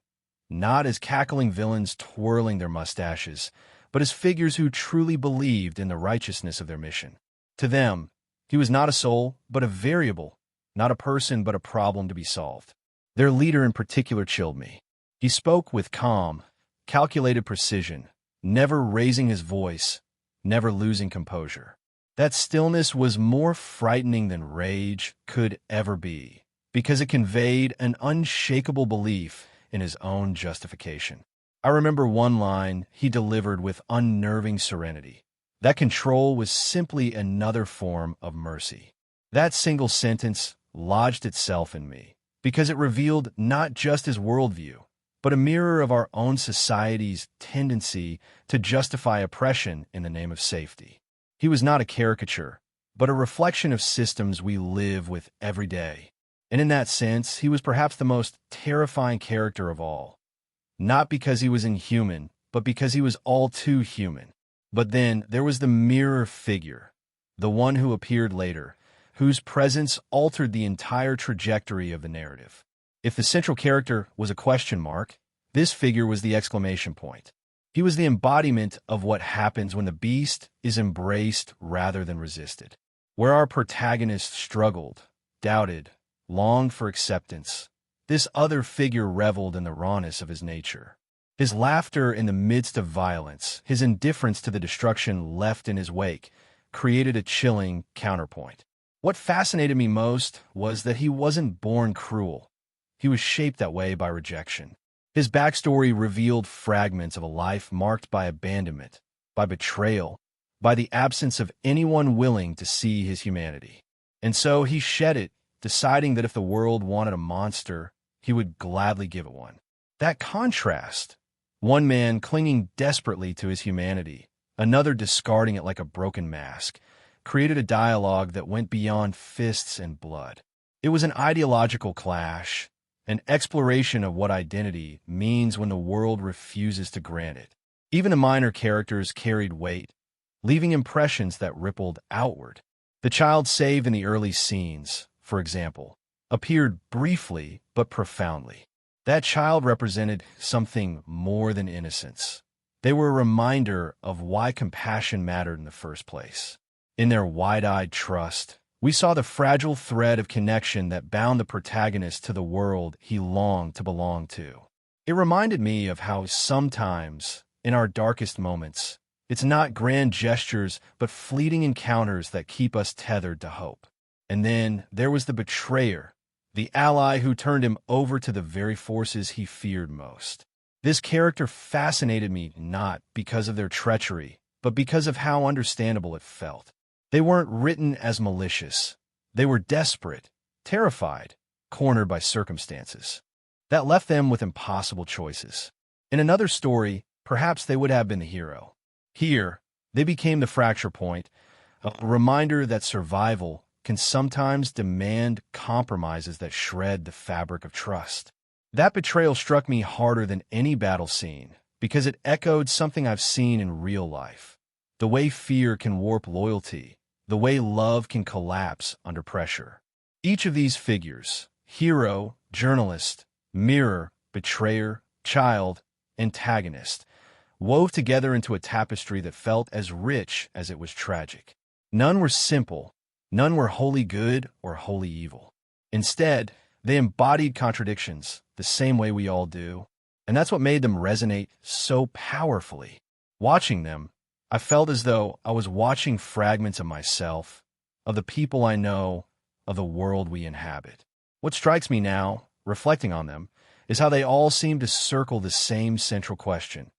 not as cackling villains twirling their mustaches, but as figures who truly believed in the righteousness of their mission. To them, he was not a soul, but a variable, not a person, but a problem to be solved. Their leader in particular chilled me. He spoke with calm, calculated precision, never raising his voice, never losing composure. That stillness was more frightening than rage could ever be, because it conveyed an unshakable belief in his own justification. I remember one line he delivered with unnerving serenity. That control was simply another form of mercy. That single sentence lodged itself in me, because it revealed not just his worldview, but a mirror of our own society's tendency to justify oppression in the name of safety. He was not a caricature, but a reflection of systems we live with every day. And in that sense, he was perhaps the most terrifying character of all. Not because he was inhuman, but because he was all too human. But then there was the mirror figure, the one who appeared later, whose presence altered the entire trajectory of the narrative. If the central character was a question mark, this figure was the exclamation point. He was the embodiment of what happens when the beast is embraced rather than resisted. Where our protagonist struggled, doubted, longed for acceptance, this other figure reveled in the rawness of his nature. His laughter in the midst of violence, his indifference to the destruction left in his wake, created a chilling counterpoint. What fascinated me most was that he wasn't born cruel. He was shaped that way by rejection. His backstory revealed fragments of a life marked by abandonment, by betrayal, by the absence of anyone willing to see his humanity. And so he shed it, deciding that if the world wanted a monster, he would gladly give it one. That contrast, one man clinging desperately to his humanity, another discarding it like a broken mask, created a dialogue that went beyond fists and blood. It was an ideological clash, an exploration of what identity means when the world refuses to grant it. Even the minor characters carried weight, leaving impressions that rippled outward. The child saved in the early scenes, for example, appeared briefly but profoundly. That child represented something more than innocence. They were a reminder of why compassion mattered in the first place. In their wide-eyed trust, we saw the fragile thread of connection that bound the protagonist to the world he longed to belong to. It reminded me of how sometimes, in our darkest moments, it's not grand gestures but fleeting encounters that keep us tethered to hope. And then there was the betrayer, the ally who turned him over to the very forces he feared most. This character fascinated me not because of their treachery, but because of how understandable it felt. They weren't written as malicious. They were desperate, terrified, cornered by circumstances. That left them with impossible choices. In another story, perhaps they would have been the hero. Here, they became the fracture point, a reminder that survival can sometimes demand compromises that shred the fabric of trust. That betrayal struck me harder than any battle scene, because it echoed something I've seen in real life. The way fear can warp loyalty, the way love can collapse under pressure. Each of these figures, hero, journalist, mirror, betrayer, child, antagonist, wove together into a tapestry that felt as rich as it was tragic. None were simple, none were wholly good or wholly evil. Instead, they embodied contradictions the same way we all do, and that's what made them resonate so powerfully. Watching them, I felt as though I was watching fragments of myself, of the people I know, of the world we inhabit. What strikes me now, reflecting on them, is how they all seem to circle the same central question.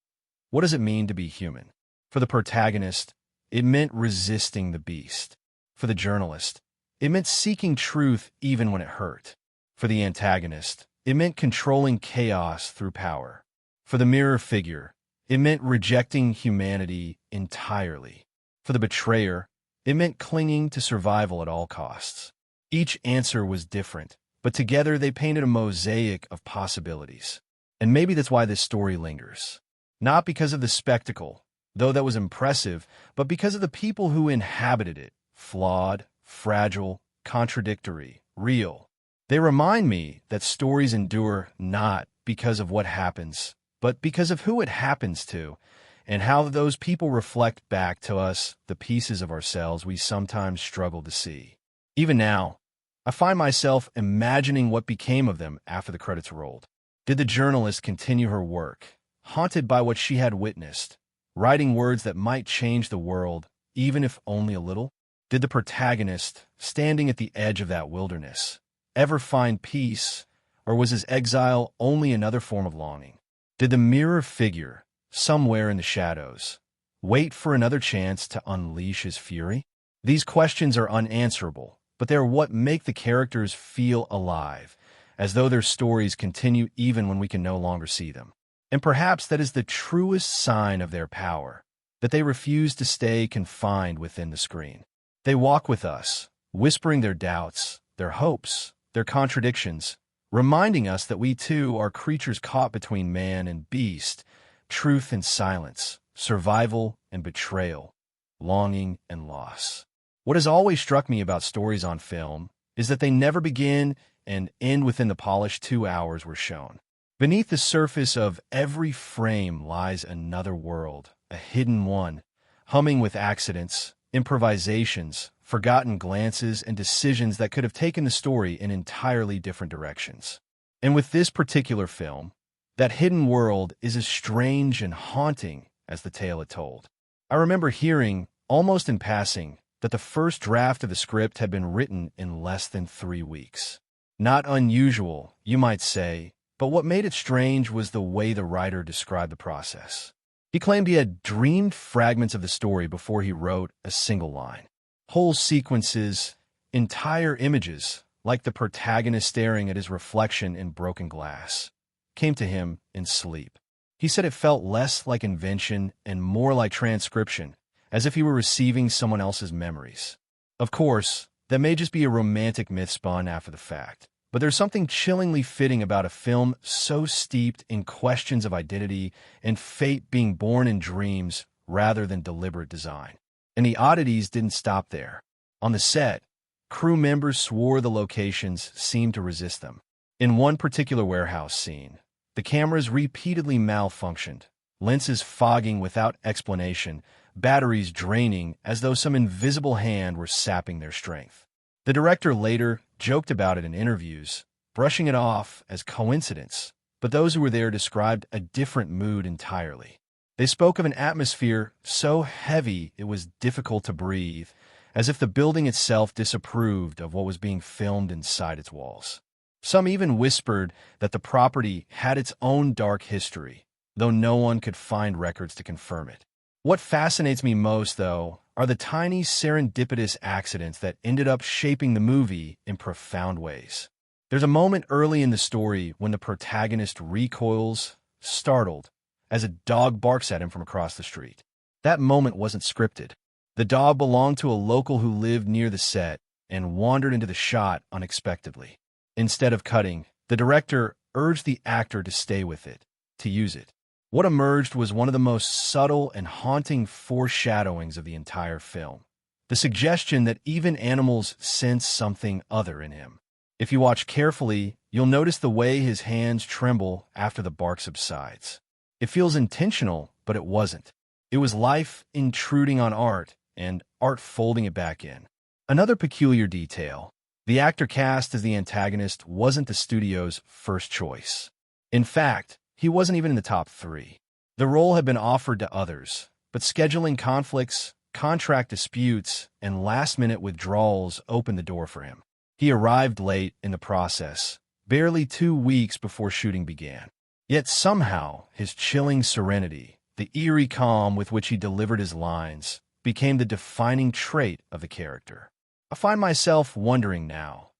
What does it mean to be human? For the protagonist, it meant resisting the beast. For the journalist, it meant seeking truth even when it hurt. For the antagonist, it meant controlling chaos through power. For the mirror figure, it meant rejecting humanity entirely. For the betrayer, it meant clinging to survival at all costs. Each answer was different, but together they painted a mosaic of possibilities. And maybe that's why this story lingers. Not because of the spectacle, though that was impressive, but because of the people who inhabited it. Flawed, fragile, contradictory, real. They remind me that stories endure not because of what happens, but because of who it happens to, and how those people reflect back to us the pieces of ourselves we sometimes struggle to see. Even now, I find myself imagining what became of them after the credits rolled. Did the journalist continue her work, haunted by what she had witnessed, writing words that might change the world, even if only a little? Did the protagonist, standing at the edge of that wilderness, ever find peace, or was his exile only another form of longing? Did the mirror figure, somewhere in the shadows, wait for another chance to unleash his fury? These questions are unanswerable, but they are what make the characters feel alive, as though their stories continue even when we can no longer see them. And perhaps that is the truest sign of their power, that they refuse to stay confined within the screen. They walk with us, whispering their doubts, their hopes, their contradictions, reminding us that we too are creatures caught between man and beast, truth and silence, survival and betrayal, longing and loss. What has always struck me about stories on film is that they never begin and end within the polished 2 hours we're shown. Beneath the surface of every frame lies another world, a hidden one, humming with accidents, improvisations, forgotten glances, and decisions that could have taken the story in entirely different directions. And with this particular film, that hidden world is as strange and haunting as the tale it told. I remember hearing, almost in passing, that the first draft of the script had been written in less than 3 weeks. Not unusual, you might say, but what made it strange was the way the writer described the process. He claimed he had dreamed fragments of the story before he wrote a single line. Whole sequences, entire images, like the protagonist staring at his reflection in broken glass, came to him in sleep. He said it felt less like invention and more like transcription, as if he were receiving someone else's memories. Of course, that may just be a romantic myth spun after the fact, but there's something chillingly fitting about a film so steeped in questions of identity and fate being born in dreams rather than deliberate design. And the oddities didn't stop there. On the set, crew members swore the locations seemed to resist them. In one particular warehouse scene, the cameras repeatedly malfunctioned, lenses fogging without explanation, batteries draining as though some invisible hand were sapping their strength. The director later joked about it in interviews, brushing it off as coincidence, but those who were there described a different mood entirely. They spoke of an atmosphere so heavy it was difficult to breathe, as if the building itself disapproved of what was being filmed inside its walls. Some even whispered that the property had its own dark history, though no one could find records to confirm it. What fascinates me most, though, are the tiny serendipitous accidents that ended up shaping the movie in profound ways. There's a moment early in the story when the protagonist recoils, startled, as a dog barks at him from across the street. That moment wasn't scripted. The dog belonged to a local who lived near the set and wandered into the shot unexpectedly. Instead of cutting, the director urged the actor to stay with it, to use it. What emerged was one of the most subtle and haunting foreshadowings of the entire film. The suggestion that even animals sense something other in him. If you watch carefully, you'll notice the way his hands tremble after the bark subsides. It feels intentional, but it wasn't. It was life intruding on art, and art folding it back in. Another peculiar detail: the actor cast as the antagonist wasn't the studio's first choice. In fact, he wasn't even in the top 3. The role had been offered to others, but scheduling conflicts, contract disputes, and last-minute withdrawals opened the door for him. He arrived late in the process, barely 2 weeks before shooting began. Yet somehow, his chilling serenity, the eerie calm with which he delivered his lines, became the defining trait of the character. I find myself wondering now,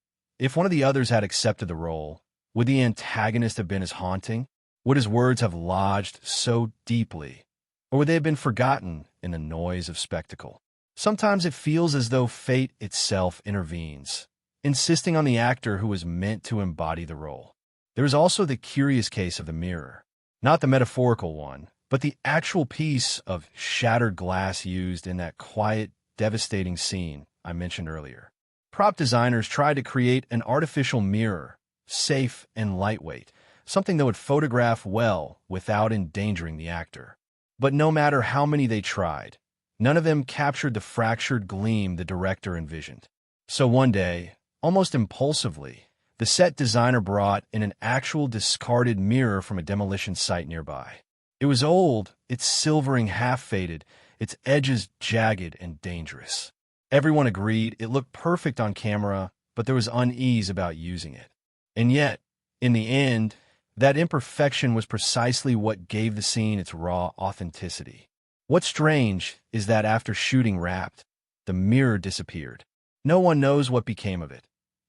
if one of the others had accepted the role, would the antagonist have been as haunting? Would his words have lodged so deeply? Or would they have been forgotten in the noise of spectacle? Sometimes it feels as though fate itself intervenes, insisting on the actor who was meant to embody the role. There is also the curious case of the mirror. Not the metaphorical one, but the actual piece of shattered glass used in that quiet, devastating scene I mentioned earlier. Prop designers tried to create an artificial mirror, safe and lightweight, something that would photograph well without endangering the actor. But no matter how many they tried, none of them captured the fractured gleam the director envisioned. So one day, almost impulsively, the set designer brought in an actual discarded mirror from a demolition site nearby. It was old, its silvering half-faded, its edges jagged and dangerous. Everyone agreed it looked perfect on camera, but there was unease about using it. And yet, in the end, that imperfection was precisely what gave the scene its raw authenticity. What's strange is that after shooting wrapped, the mirror disappeared. No one knows what became of it.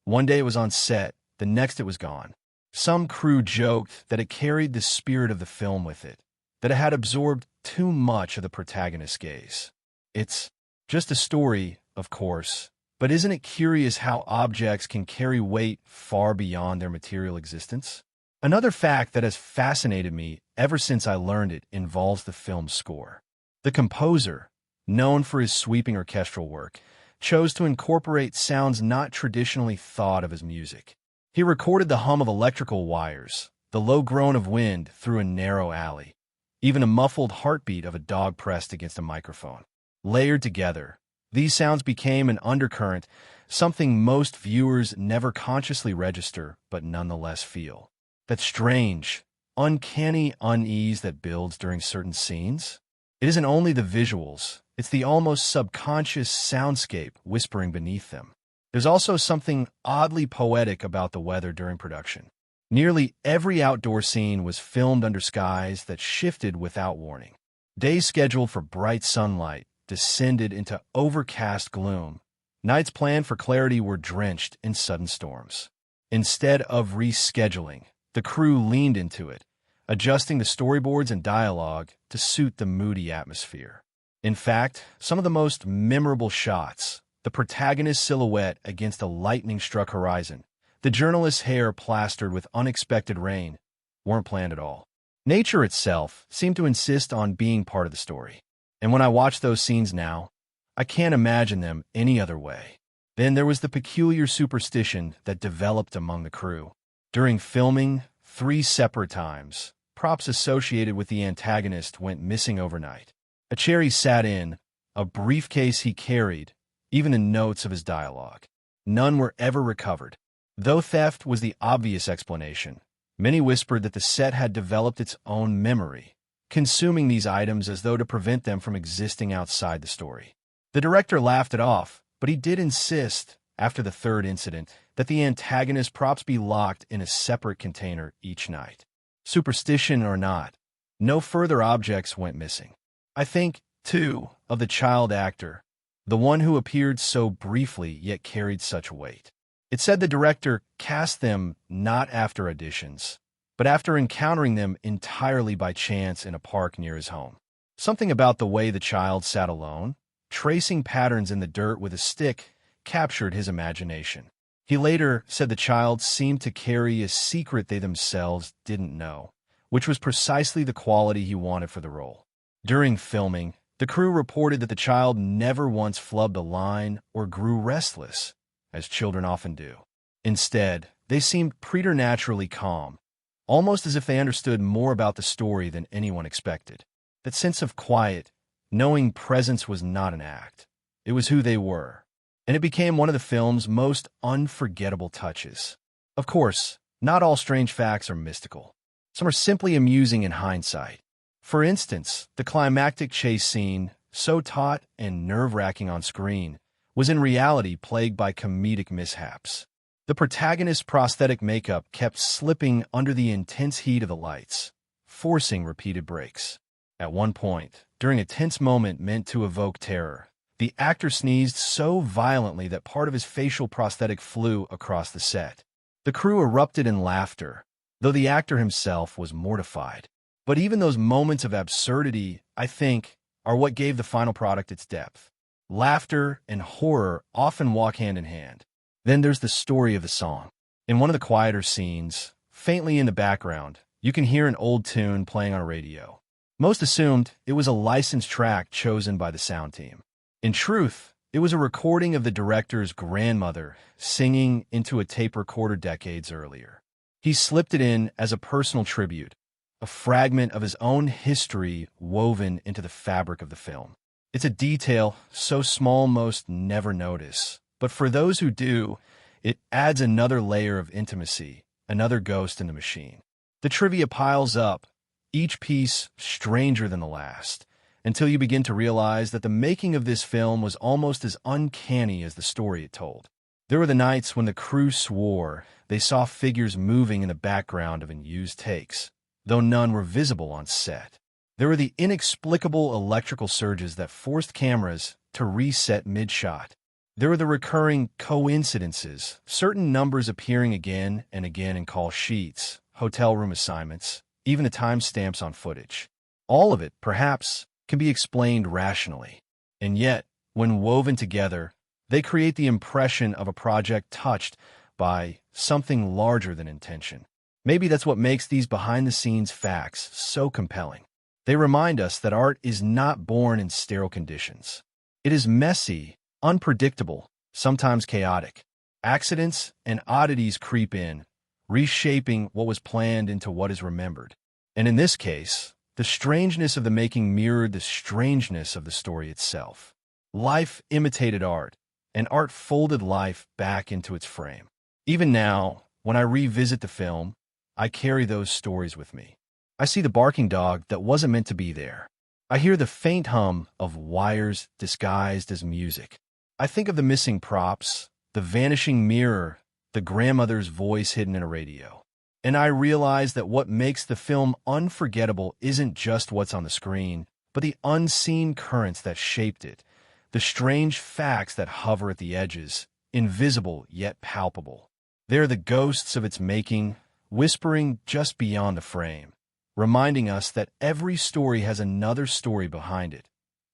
One day it was on set, the next it was gone. Some crew joked that it carried the spirit of the film with it, that it had absorbed too much of the protagonist's gaze. It's just a story, of course, but isn't it curious how objects can carry weight far beyond their material existence? Another fact that has fascinated me ever since I learned it involves the film's score. The composer, known for his sweeping orchestral work, chose to incorporate sounds not traditionally thought of as music. He recorded the hum of electrical wires, the low groan of wind through a narrow alley, even a muffled heartbeat of a dog pressed against a microphone. Layered together, these sounds became an undercurrent, something most viewers never consciously register but nonetheless feel. That strange, uncanny unease that builds during certain scenes? It isn't only the visuals, it's the almost subconscious soundscape whispering beneath them. There's also something oddly poetic about the weather during production. Nearly every outdoor scene was filmed under skies that shifted without warning. Days scheduled for bright sunlight descended into overcast gloom. Nights planned for clarity were drenched in sudden storms. Instead of rescheduling, the crew leaned into it, adjusting the storyboards and dialogue to suit the moody atmosphere. In fact, some of the most memorable shots, the protagonist's silhouette against a lightning-struck horizon, the journalist's hair plastered with unexpected rain, weren't planned at all. Nature itself seemed to insist on being part of the story. And when I watch those scenes now, I can't imagine them any other way. Then there was the peculiar superstition that developed among the crew. During filming, 3 separate times, props associated with the antagonist went missing overnight. A chair he sat in, a briefcase he carried, even the notes of his dialogue. None were ever recovered. Though theft was the obvious explanation, many whispered that the set had developed its own memory, consuming these items as though to prevent them from existing outside the story. The director laughed it off, but he did insist, after the 3rd incident, that the antagonist's props be locked in a separate container each night. Superstition or not, no further objects went missing. I think, too, of the child actor, the one who appeared so briefly yet carried such weight. It said the director cast them not after auditions, but after encountering them entirely by chance in a park near his home. Something about the way the child sat alone, tracing patterns in the dirt with a stick, captured his imagination. He later said the child seemed to carry a secret they themselves didn't know, which was precisely the quality he wanted for the role. During filming, the crew reported that the child never once flubbed a line or grew restless, as children often do. Instead, they seemed preternaturally calm, almost as if they understood more about the story than anyone expected. That sense of quiet, knowing presence was not an act. It was who they were, and it became one of the film's most unforgettable touches. Of course, not all strange facts are mystical. Some are simply amusing in hindsight. For instance, the climactic chase scene, so taut and nerve-wracking on screen, was in reality plagued by comedic mishaps. The protagonist's prosthetic makeup kept slipping under the intense heat of the lights, forcing repeated breaks. At one point, during a tense moment meant to evoke terror, the actor sneezed so violently that part of his facial prosthetic flew across the set. The crew erupted in laughter, though the actor himself was mortified. But even those moments of absurdity, I think, are what gave the final product its depth. Laughter and horror often walk hand in hand. Then there's the story of the song. In one of the quieter scenes, faintly in the background, you can hear an old tune playing on a radio. Most assumed it was a licensed track chosen by the sound team. In truth, it was a recording of the director's grandmother singing into a tape recorder decades earlier. He slipped it in as a personal tribute, a fragment of his own history woven into the fabric of the film. It's a detail so small most never notice, but for those who do, it adds another layer of intimacy, another ghost in the machine. The trivia piles up, each piece stranger than the last, until you begin to realize that the making of this film was almost as uncanny as the story it told. There were the nights when the crew swore they saw figures moving in the background of unused takes, though none were visible on set. There were the inexplicable electrical surges that forced cameras to reset mid-shot. There were the recurring coincidences, certain numbers appearing again and again in call sheets, hotel room assignments, even the timestamps on footage. All of it, perhaps, can be explained rationally. And yet, when woven together, they create the impression of a project touched by something larger than intention. Maybe that's what makes these behind-the-scenes facts so compelling. They remind us that art is not born in sterile conditions. It is messy, unpredictable, sometimes chaotic. Accidents and oddities creep in, reshaping what was planned into what is remembered. And in this case, the strangeness of the making mirrored the strangeness of the story itself. Life imitated art, and art folded life back into its frame. Even now, when I revisit the film, I carry those stories with me. I see the barking dog that wasn't meant to be there. I hear the faint hum of wires disguised as music. I think of the missing props, the vanishing mirror, the grandmother's voice hidden in a radio. And I realize that what makes the film unforgettable isn't just what's on the screen, but the unseen currents that shaped it, the strange facts that hover at the edges, invisible yet palpable. They're the ghosts of its making, whispering just beyond the frame, reminding us that every story has another story behind it,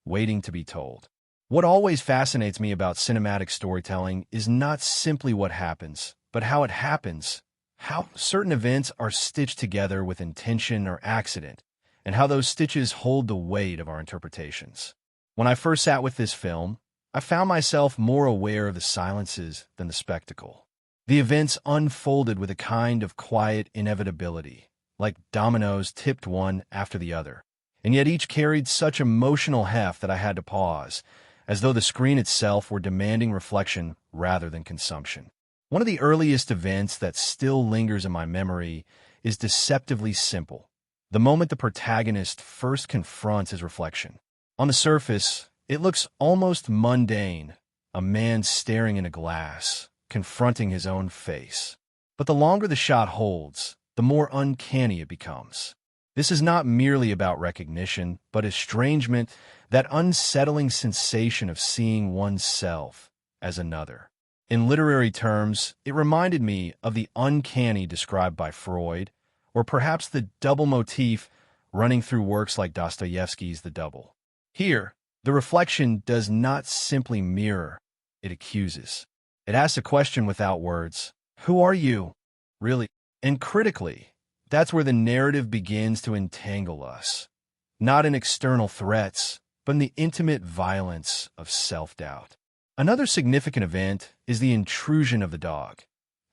waiting to be told. What always fascinates me about cinematic storytelling is not simply what happens, but how it happens, how certain events are stitched together with intention or accident, and how those stitches hold the weight of our interpretations. When I first sat with this film, I found myself more aware of the silences than the spectacle. The events unfolded with a kind of quiet inevitability, like dominoes tipped one after the other, and yet each carried such emotional heft that I had to pause, as though the screen itself were demanding reflection rather than consumption. One of the earliest events that still lingers in my memory is deceptively simple. The moment the protagonist first confronts his reflection. On the surface, it looks almost mundane, a man staring in a glass, confronting his own face. But the longer the shot holds, the more uncanny it becomes. This is not merely about recognition, but estrangement, that unsettling sensation of seeing oneself as another. In literary terms, it reminded me of the uncanny described by Freud, or perhaps the double motif running through works like Dostoevsky's The Double. Here, the reflection does not simply mirror, it accuses. It asks a question without words. Who are you, really? And critically, That's where the narrative begins to entangle us, not in external threats, but in the intimate violence of self-doubt. Another significant event is the intrusion of the dog,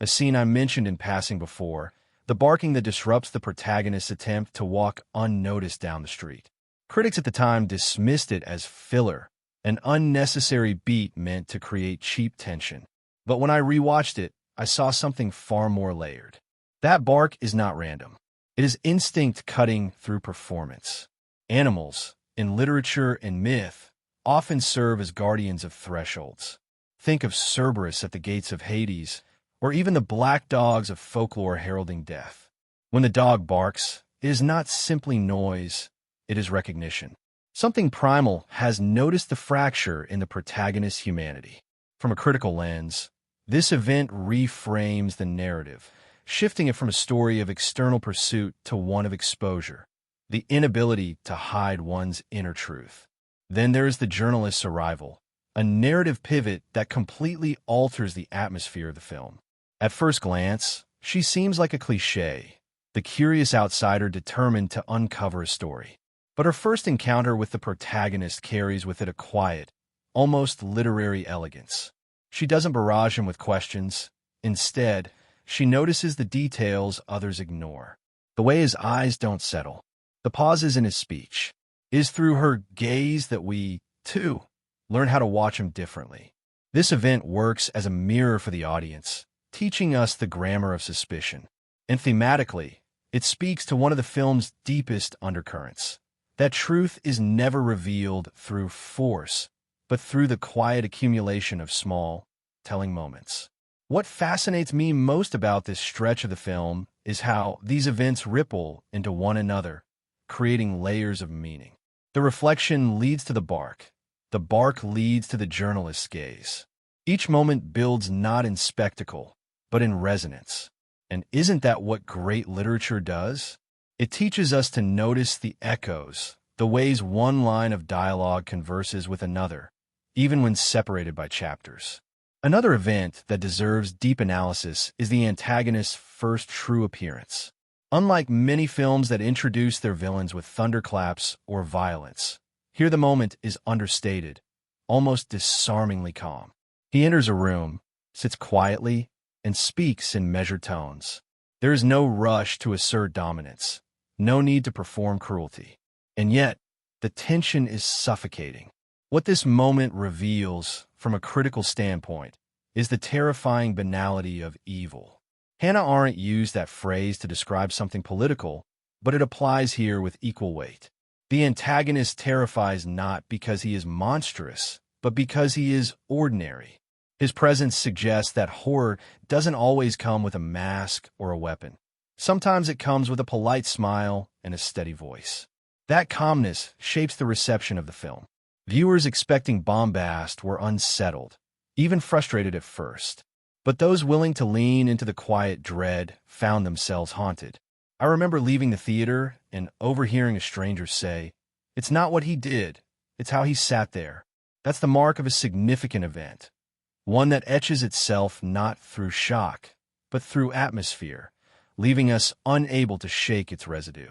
a scene I mentioned in passing before, the barking that disrupts the protagonist's attempt to walk unnoticed down the street. Critics at the time dismissed it as filler, an unnecessary beat meant to create cheap tension. But when I rewatched it, I saw something far more layered. That bark is not random. It is instinct cutting through performance. Animals, in literature and myth, often serve as guardians of thresholds. Think of Cerberus at the gates of Hades, or even the black dogs of folklore heralding death. When the dog barks, it is not simply noise, it is recognition. Something primal has noticed the fracture in the protagonist's humanity. From a critical lens, this event reframes the narrative, shifting it from a story of external pursuit to one of exposure, the inability to hide one's inner truth. Then there is the journalist's arrival, a narrative pivot that completely alters the atmosphere of the film. At first glance, she seems like a cliché, the curious outsider determined to uncover a story. But her first encounter with the protagonist carries with it a quiet, almost literary elegance. She doesn't barrage him with questions. Instead, she notices the details others ignore. The way his eyes don't settle, the pauses in his speech. It is through her gaze that we, too, learn how to watch him differently. This event works as a mirror for the audience, teaching us the grammar of suspicion. And thematically, it speaks to one of the film's deepest undercurrents. That truth is never revealed through force, but through the quiet accumulation of small, telling moments. What fascinates me most about this stretch of the film is how these events ripple into one another, creating layers of meaning. The reflection leads to the bark leads to the journalist's gaze. Each moment builds not in spectacle, but in resonance. And isn't that what great literature does? It teaches us to notice the echoes, the ways one line of dialogue converses with another, even when separated by chapters. Another event that deserves deep analysis is the antagonist's first true appearance. Unlike many films that introduce their villains with thunderclaps or violence, here the moment is understated, almost disarmingly calm. He enters a room, sits quietly, and speaks in measured tones. There is no rush to assert dominance, no need to perform cruelty. And yet, the tension is suffocating. What this moment reveals, from a critical standpoint, is the terrifying banality of evil. Hannah Arendt used that phrase to describe something political, but it applies here with equal weight. The antagonist terrifies not because he is monstrous, but because he is ordinary. His presence suggests that horror doesn't always come with a mask or a weapon. Sometimes it comes with a polite smile and a steady voice. That calmness shapes the reception of the film. Viewers expecting bombast were unsettled, even frustrated at first. But those willing to lean into the quiet dread found themselves haunted. I remember leaving the theater and overhearing a stranger say, "It's not what he did, it's how he sat there." That's the mark of a significant event, one that etches itself not through shock, but through atmosphere, leaving us unable to shake its residue.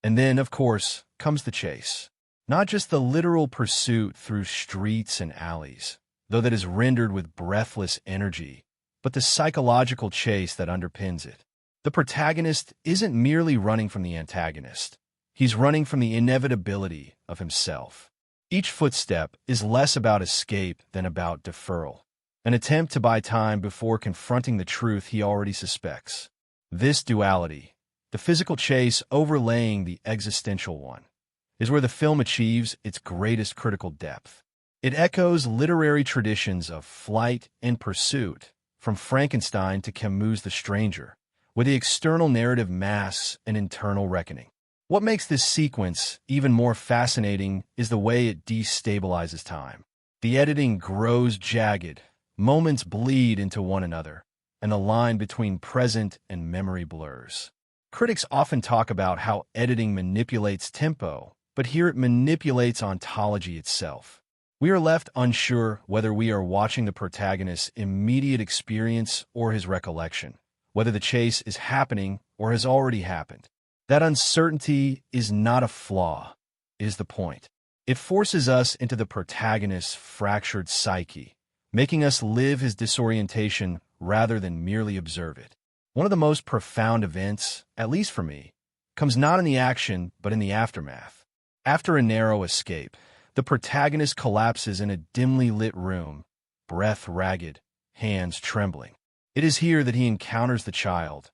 And then, of course, comes the chase. Not just the literal pursuit through streets and alleys, though that is rendered with breathless energy, but the psychological chase that underpins it. The protagonist isn't merely running from the antagonist. He's running from the inevitability of himself. Each footstep is less about escape than about deferral, an attempt to buy time before confronting the truth he already suspects. This duality, the physical chase overlaying the existential one, is where the film achieves its greatest critical depth. It echoes literary traditions of flight and pursuit, from Frankenstein to Camus' The Stranger, where the external narrative masks an internal reckoning. What makes this sequence even more fascinating is the way it destabilizes time. The editing grows jagged, moments bleed into one another, and the line between present and memory blurs. Critics often talk about how editing manipulates tempo, but here it manipulates ontology itself. We are left unsure whether we are watching the protagonist's immediate experience or his recollection, whether the chase is happening or has already happened. That uncertainty is not a flaw, is the point. It forces us into the protagonist's fractured psyche, making us live his disorientation rather than merely observe it. One of the most profound events, at least for me, comes not in the action but in the aftermath. After a narrow escape, the protagonist collapses in a dimly lit room, breath ragged, hands trembling. It is here that he encounters the child,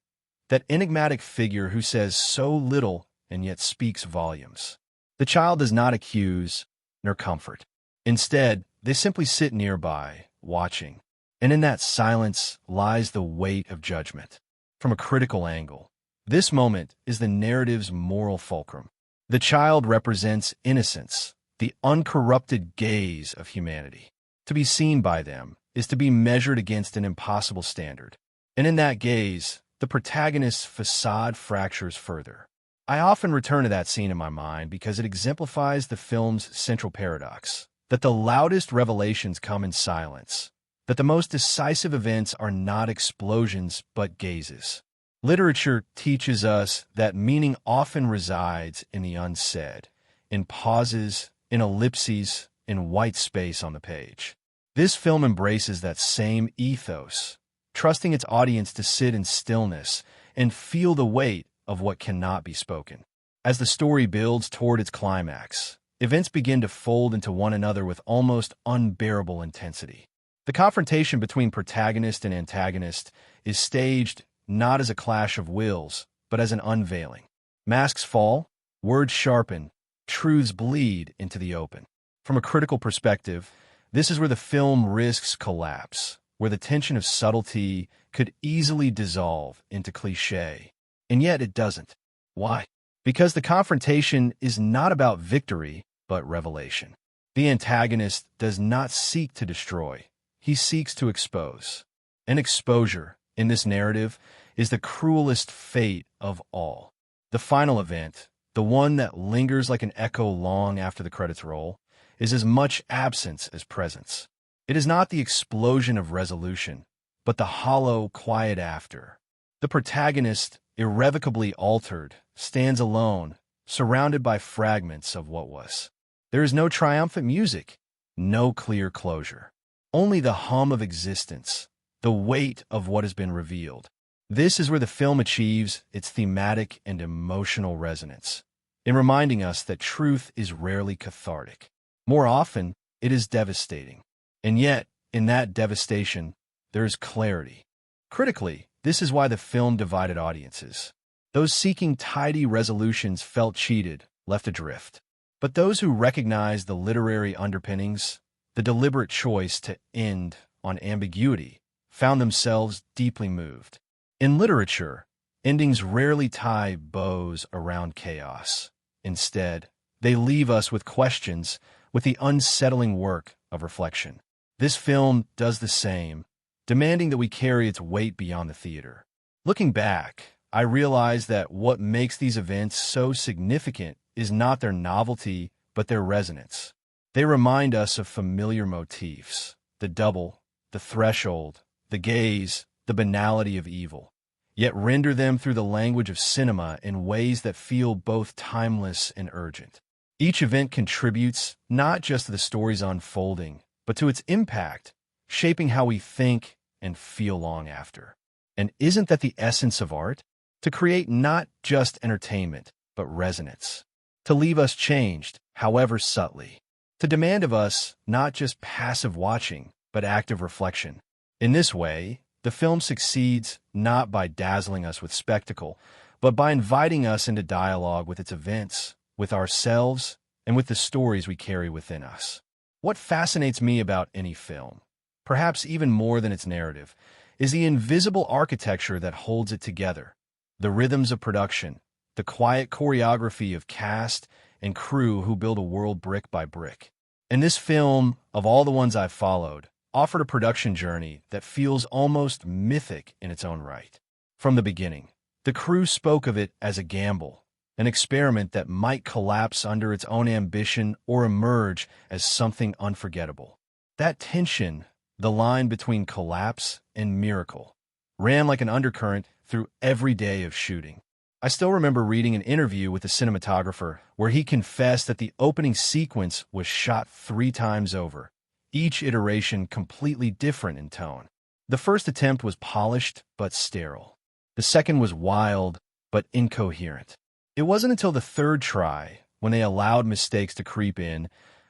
that enigmatic figure who says so little and yet speaks volumes. The child does not accuse nor comfort. Instead, they simply sit nearby, watching, and in that silence lies the weight of judgment. From a critical angle, this moment is the narrative's moral fulcrum. The child represents innocence, the uncorrupted gaze of humanity. To be seen by them is to be measured against an impossible standard. And in that gaze, the protagonist's facade fractures further. I often return to that scene in my mind because it exemplifies the film's central paradox, that the loudest revelations come in silence, that the most decisive events are not explosions but gazes. Literature teaches us that meaning often resides in the unsaid, in pauses, in ellipses, in white space on the page. This film embraces that same ethos, trusting its audience to sit in stillness and feel the weight of what cannot be spoken. As the story builds toward its climax, events begin to fold into one another with almost unbearable intensity. The confrontation between protagonist and antagonist is staged not as a clash of wills, but as an unveiling. Masks fall, words sharpen, truths bleed into the open. From a critical perspective, this is where the film risks collapse, where the tension of subtlety could easily dissolve into cliché. And yet it doesn't. Why? Because the confrontation is not about victory, but revelation. The antagonist does not seek to destroy. He seeks to expose. And exposure, in this narrative, is the cruelest fate of all. The final event, the one that lingers like an echo long after the credits roll, is as much absence as presence. It is not the explosion of resolution, but the hollow, quiet after. The protagonist, irrevocably altered, stands alone, surrounded by fragments of what was. There is no triumphant music, no clear closure. Only the hum of existence, the weight of what has been revealed. This is where the film achieves its thematic and emotional resonance, in reminding us that truth is rarely cathartic. More often, it is devastating. And yet, in that devastation, there is clarity. Critically, this is why the film divided audiences. Those seeking tidy resolutions felt cheated, left adrift. But those who recognized the literary underpinnings, the deliberate choice to end on ambiguity, found themselves deeply moved. In literature, endings rarely tie bows around chaos. Instead, they leave us with questions, with the unsettling work of reflection. This film does the same, demanding that we carry its weight beyond the theater. Looking back, I realize that what makes these events so significant is not their novelty, but their resonance. They remind us of familiar motifs, the double, the threshold, the gaze, the banality of evil, yet render them through the language of cinema in ways that feel both timeless and urgent. Each event contributes not just to the story's unfolding, but to its impact, shaping how we think and feel long after. And isn't that the essence of art? To create not just entertainment, but resonance. To leave us changed, however subtly. To demand of us not just passive watching, but active reflection. In this way, the film succeeds not by dazzling us with spectacle, but by inviting us into dialogue with its events, with ourselves, and with the stories we carry within us. What fascinates me about any film, perhaps even more than its narrative, is the invisible architecture that holds it together. The rhythms of production, the quiet choreography of cast and crew who build a world brick by brick. And this film, of all the ones I've followed, offered a production journey that feels almost mythic in its own right. From the beginning, the crew spoke of it as a gamble, an experiment that might collapse under its own ambition or emerge as something unforgettable. That tension, the line between collapse and miracle, ran like an undercurrent through every day of shooting. I still remember reading an interview with the cinematographer where he confessed that the opening sequence was shot 3 times over, each iteration completely different in tone. The first attempt was polished but sterile. The second was wild but incoherent. It wasn't until the third try, when they allowed mistakes to creep in,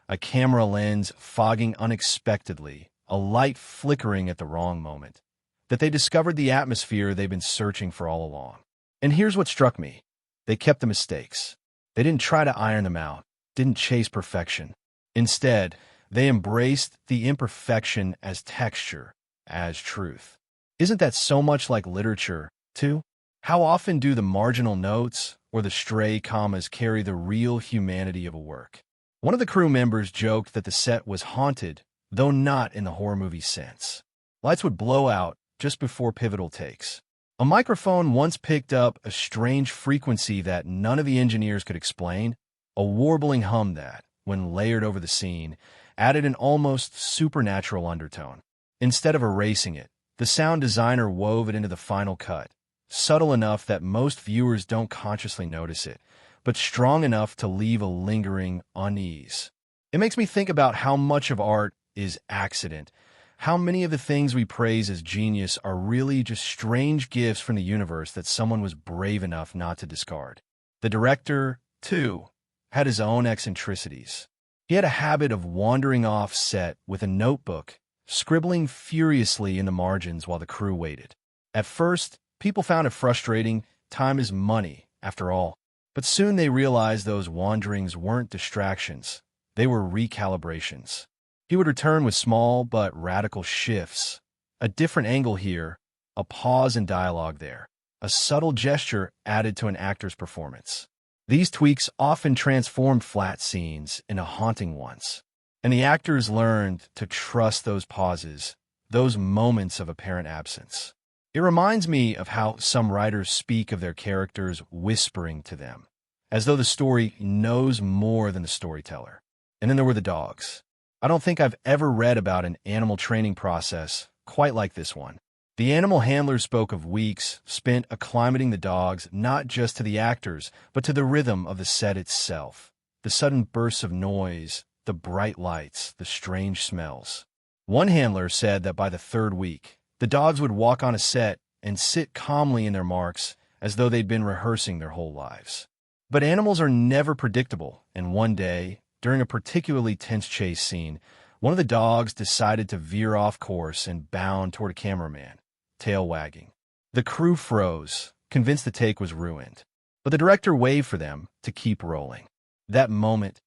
a camera lens fogging unexpectedly, a light flickering at the wrong moment, that they discovered the atmosphere they've been searching for all along. And here's what struck me. They kept the mistakes. They didn't try to iron them out, didn't chase perfection. Instead, they embraced the imperfection as texture, as truth. Isn't that so much like literature, too? How often do the marginal notes or the stray commas carry the real humanity of a work? One of the crew members joked that the set was haunted, though not in the horror movie sense. Lights would blow out just before pivotal takes. A microphone once picked up a strange frequency that none of the engineers could explain, a warbling hum that, when layered over the scene, added an almost supernatural undertone. Instead of erasing it, the sound designer wove it into the final cut, subtle enough that most viewers don't consciously notice it, but strong enough to leave a lingering unease. It makes me think about how much of art is accident, how many of the things we praise as genius are really just strange gifts from the universe that someone was brave enough not to discard. The director, too, had his own eccentricities. He had a habit of wandering off set with a notebook, scribbling furiously in the margins while the crew waited. At first, people found it frustrating. Time is money, after all. But soon they realized those wanderings weren't distractions. They were recalibrations. He would return with small but radical shifts. A different angle here, a pause in dialogue there, a subtle gesture added to an actor's performance. These tweaks often transformed flat scenes into haunting ones. And the actors learned to trust those pauses, those moments of apparent absence. It reminds me of how some writers speak of their characters whispering to them, as though the story knows more than the storyteller. And then there were the dogs. I don't think I've ever read about an animal training process quite like this one. The animal handlers spoke of weeks spent acclimating the dogs not just to the actors, but to the rhythm of the set itself, the sudden bursts of noise, the bright lights, the strange smells. One handler said that by the 3rd week, the dogs would walk on a set and sit calmly in their marks as though they'd been rehearsing their whole lives. But animals are never predictable, and one day, during a particularly tense chase scene, one of the dogs decided to veer off course and bound toward a cameraman, tail wagging. The crew froze, convinced the take was ruined. But the director waved for them to keep rolling. That moment,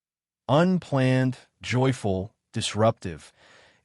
unplanned, joyful, disruptive,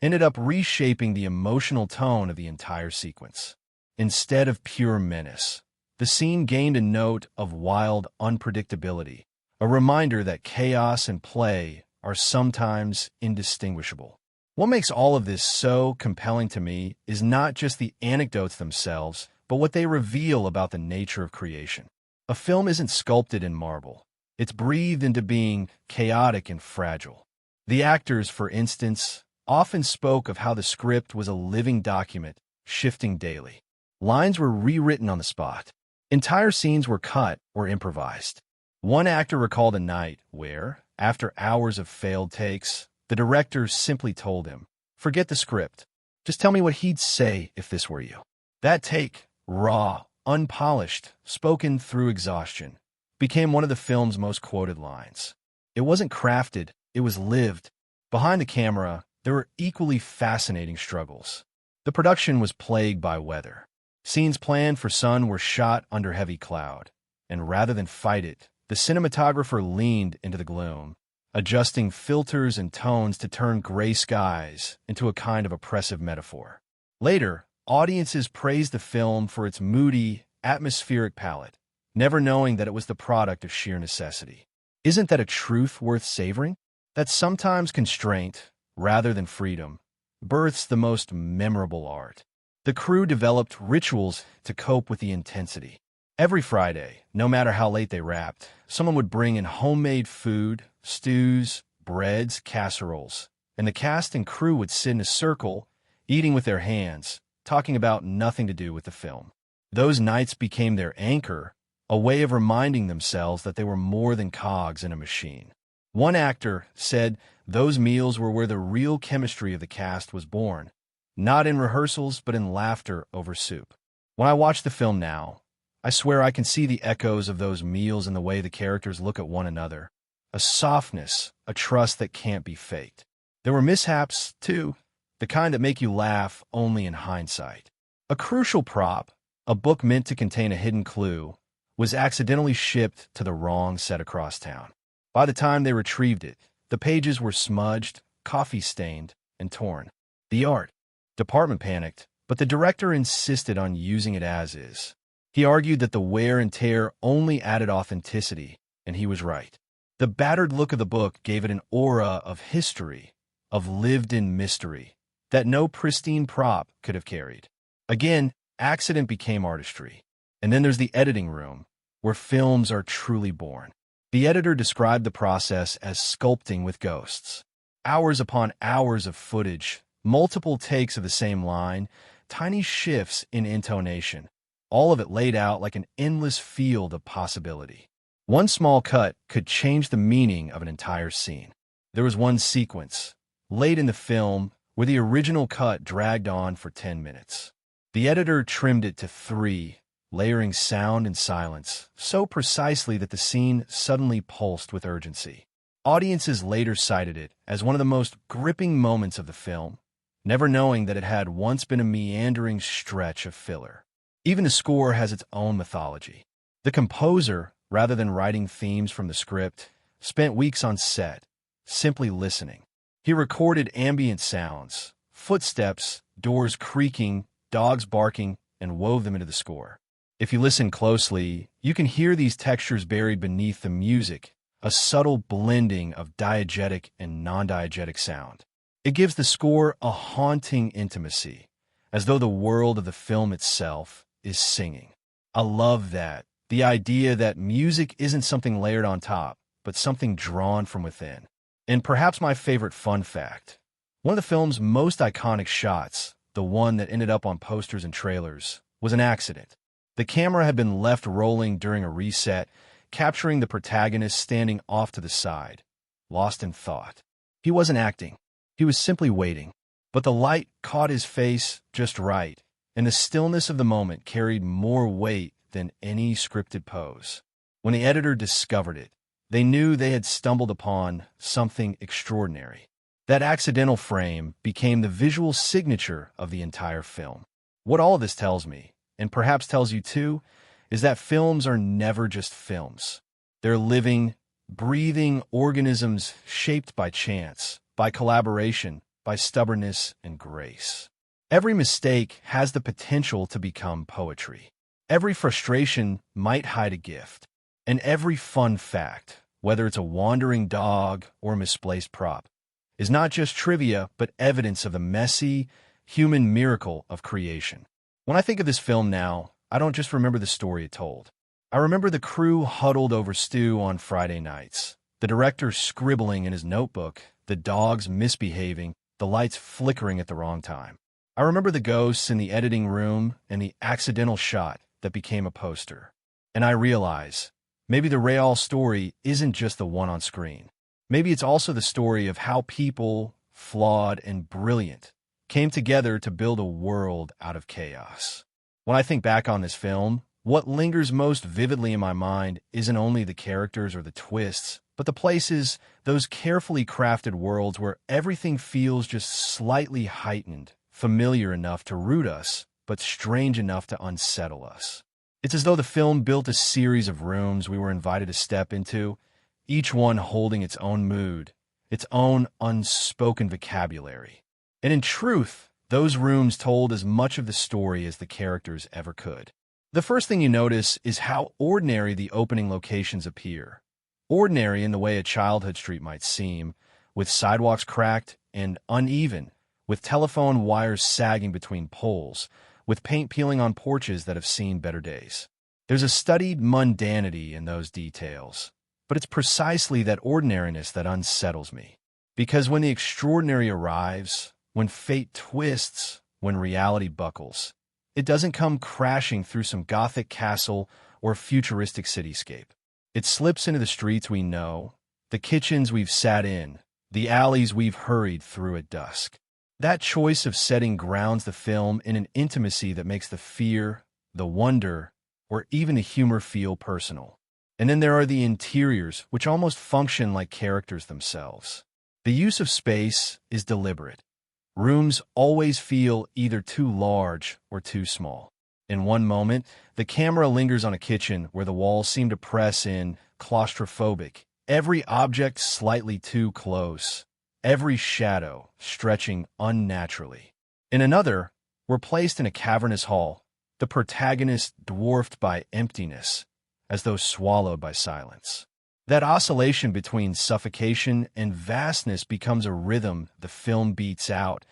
ended up reshaping the emotional tone of the entire sequence. Instead of pure menace, the scene gained a note of wild unpredictability, a reminder that chaos and play are sometimes indistinguishable. What makes all of this so compelling to me is not just the anecdotes themselves, but what they reveal about the nature of creation. A film isn't sculpted in marble. It's breathed into being chaotic and fragile. The actors, for instance, often spoke of how the script was a living document, shifting daily. Lines were rewritten on the spot. Entire scenes were cut or improvised. One actor recalled a night where, after hours of failed takes, the director simply told him, "Forget the script. Just tell me what he'd say if this were you." That take, raw, unpolished, spoken through exhaustion, became one of the film's most quoted lines. It wasn't crafted, it was lived. Behind the camera, there were equally fascinating struggles. The production was plagued by weather. Scenes planned for sun were shot under heavy cloud, and rather than fight it, the cinematographer leaned into the gloom, adjusting filters and tones to turn gray skies into a kind of oppressive metaphor. Later, audiences praised the film for its moody, atmospheric palette, never knowing that it was the product of sheer necessity. Isn't that a truth worth savoring? That sometimes constraint, rather than freedom, births the most memorable art. The crew developed rituals to cope with the intensity. Every Friday, no matter how late they wrapped, someone would bring in homemade food, stews, breads, casseroles, and the cast and crew would sit in a circle, eating with their hands, talking about nothing to do with the film. Those nights became their anchor, a way of reminding themselves that they were more than cogs in a machine. One actor said those meals were where the real chemistry of the cast was born, not in rehearsals but in laughter over soup. When I watch the film now, I swear I can see the echoes of those meals in the way the characters look at one another. A softness, a trust that can't be faked. There were mishaps, too, the kind that make you laugh only in hindsight. A crucial prop, a book meant to contain a hidden clue, was accidentally shipped to the wrong set across town. By the time they retrieved it, the pages were smudged, coffee-stained, and torn. The art department panicked, but the director insisted on using it as is. He argued that the wear and tear only added authenticity, and he was right. The battered look of the book gave it an aura of history, of lived-in mystery, that no pristine prop could have carried. Again, accident became artistry. And then there's the editing room, where films are truly born. The editor described the process as sculpting with ghosts. Hours upon hours of footage, multiple takes of the same line, tiny shifts in intonation, all of it laid out like an endless field of possibility. One small cut could change the meaning of an entire scene. There was one sequence, late in the film, where the original cut dragged on for 10 minutes. The editor trimmed it to 3, layering sound and silence so precisely that the scene suddenly pulsed with urgency. Audiences later cited it as one of the most gripping moments of the film, never knowing that it had once been a meandering stretch of filler. Even the score has its own mythology. The composer, rather than writing themes from the script, spent weeks on set, simply listening. He recorded ambient sounds, footsteps, doors creaking, dogs barking, and wove them into the score. If you listen closely, you can hear these textures buried beneath the music, a subtle blending of diegetic and non-diegetic sound. It gives the score a haunting intimacy, as though the world of the film itself is singing. I love that, the idea that music isn't something layered on top, but something drawn from within. And perhaps my favorite fun fact, one of the film's most iconic shots, the one that ended up on posters and trailers, was an accident. The camera had been left rolling during a reset, capturing the protagonist standing off to the side, lost in thought. He wasn't acting. He was simply waiting. But the light caught his face just right, and the stillness of the moment carried more weight than any scripted pose. When the editor discovered it, they knew they had stumbled upon something extraordinary. That accidental frame became the visual signature of the entire film. What all of this tells me, and perhaps tells you too, is that films are never just films. They're living, breathing organisms shaped by chance, by collaboration, by stubbornness and grace. Every mistake has the potential to become poetry. Every frustration might hide a gift. And every fun fact, whether it's a wandering dog or a misplaced prop, is not just trivia, but evidence of the messy, human miracle of creation. When I think of this film now, I don't just remember the story it told. I remember the crew huddled over stew on Friday nights, the director scribbling in his notebook, the dogs misbehaving, the lights flickering at the wrong time. I remember the ghosts in the editing room and the accidental shot that became a poster. And I realize, maybe the Rel story isn't just the one on screen. Maybe it's also the story of how people, flawed and brilliant, came together to build a world out of chaos. When I think back on this film, what lingers most vividly in my mind isn't only the characters or the twists, but the places, those carefully crafted worlds where everything feels just slightly heightened, familiar enough to root us, but strange enough to unsettle us. It's as though the film built a series of rooms we were invited to step into, each one holding its own mood, its own unspoken vocabulary. And in truth, those rooms told as much of the story as the characters ever could. The first thing you notice is how ordinary the opening locations appear. Ordinary in the way a childhood street might seem, with sidewalks cracked and uneven, with telephone wires sagging between poles, with paint peeling on porches that have seen better days. There's a studied mundanity in those details, but it's precisely that ordinariness that unsettles me. Because when the extraordinary arrives, when fate twists, when reality buckles. It doesn't come crashing through some gothic castle or futuristic cityscape. It slips into the streets we know, the kitchens we've sat in, the alleys we've hurried through at dusk. That choice of setting grounds the film in an intimacy that makes the fear, the wonder, or even the humor feel personal. And then there are the interiors, which almost function like characters themselves. The use of space is deliberate. Rooms always feel either too large or too small. In one moment, the camera lingers on a kitchen where the walls seem to press in, claustrophobic, every object slightly too close, every shadow stretching unnaturally. In another, we're placed in a cavernous hall, the protagonist dwarfed by emptiness, as though swallowed by silence. That oscillation between suffocation and vastness becomes a rhythm the film beats out,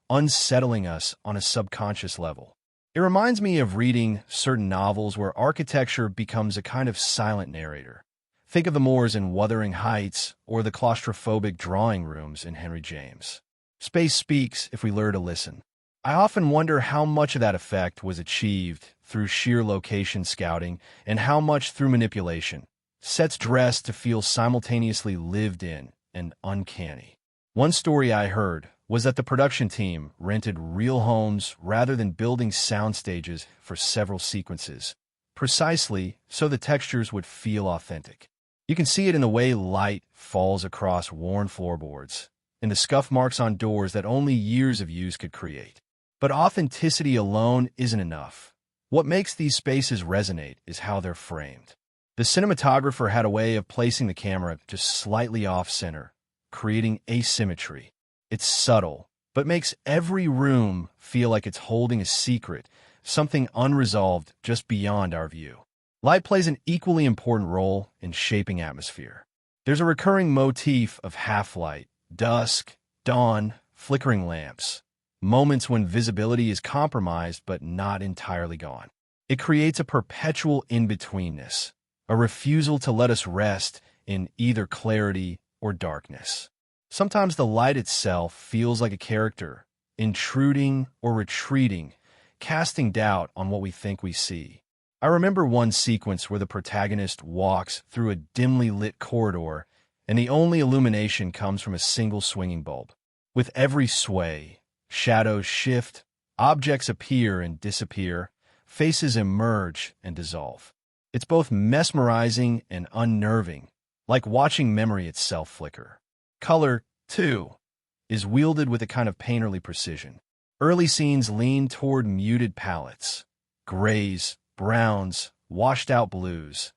unsettling us on a subconscious level. It reminds me of reading certain novels where architecture becomes a kind of silent narrator. Think of the moors in Wuthering Heights or the claustrophobic drawing rooms in Henry James. Space speaks if we learn to listen. I often wonder how much of that effect was achieved through sheer location scouting and how much through manipulation. Sets dressed to feel simultaneously lived in and uncanny. One story I heard was that the production team rented real homes rather than building sound stages for several sequences, precisely so the textures would feel authentic. You can see it in the way light falls across worn floorboards, in the scuff marks on doors that only years of use could create. But authenticity alone isn't enough. What makes these spaces resonate is how they're framed. The cinematographer had a way of placing the camera just slightly off-center, creating asymmetry. It's subtle, but makes every room feel like it's holding a secret, something unresolved just beyond our view. Light plays an equally important role in shaping atmosphere. There's a recurring motif of half-light, dusk, dawn, flickering lamps, moments when visibility is compromised but not entirely gone. It creates a perpetual in-betweenness, a refusal to let us rest in either clarity or darkness. Sometimes the light itself feels like a character, intruding or retreating, casting doubt on what we think we see. I remember one sequence where the protagonist walks through a dimly lit corridor and the only illumination comes from a single swinging bulb. With every sway, shadows shift, objects appear and disappear, faces emerge and dissolve. It's both mesmerizing and unnerving, like watching memory itself flicker. Color, too, is wielded with a kind of painterly precision. Early scenes lean toward muted palettes, grays, browns, washed-out blues,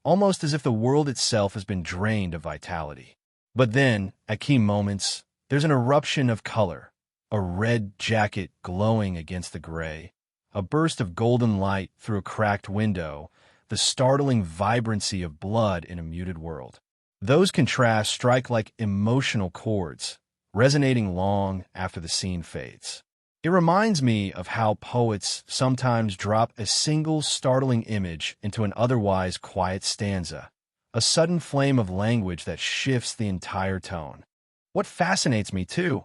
almost as if the world itself has been drained of vitality. But then, at key moments, there's an eruption of color, a red jacket glowing against the gray, a burst of golden light through a cracked window, the startling vibrancy of blood in a muted world. Those contrasts strike like emotional chords, resonating long after the scene fades. It reminds me of how poets sometimes drop a single startling image into an otherwise quiet stanza, a sudden flame of language that shifts the entire tone. What fascinates me, too,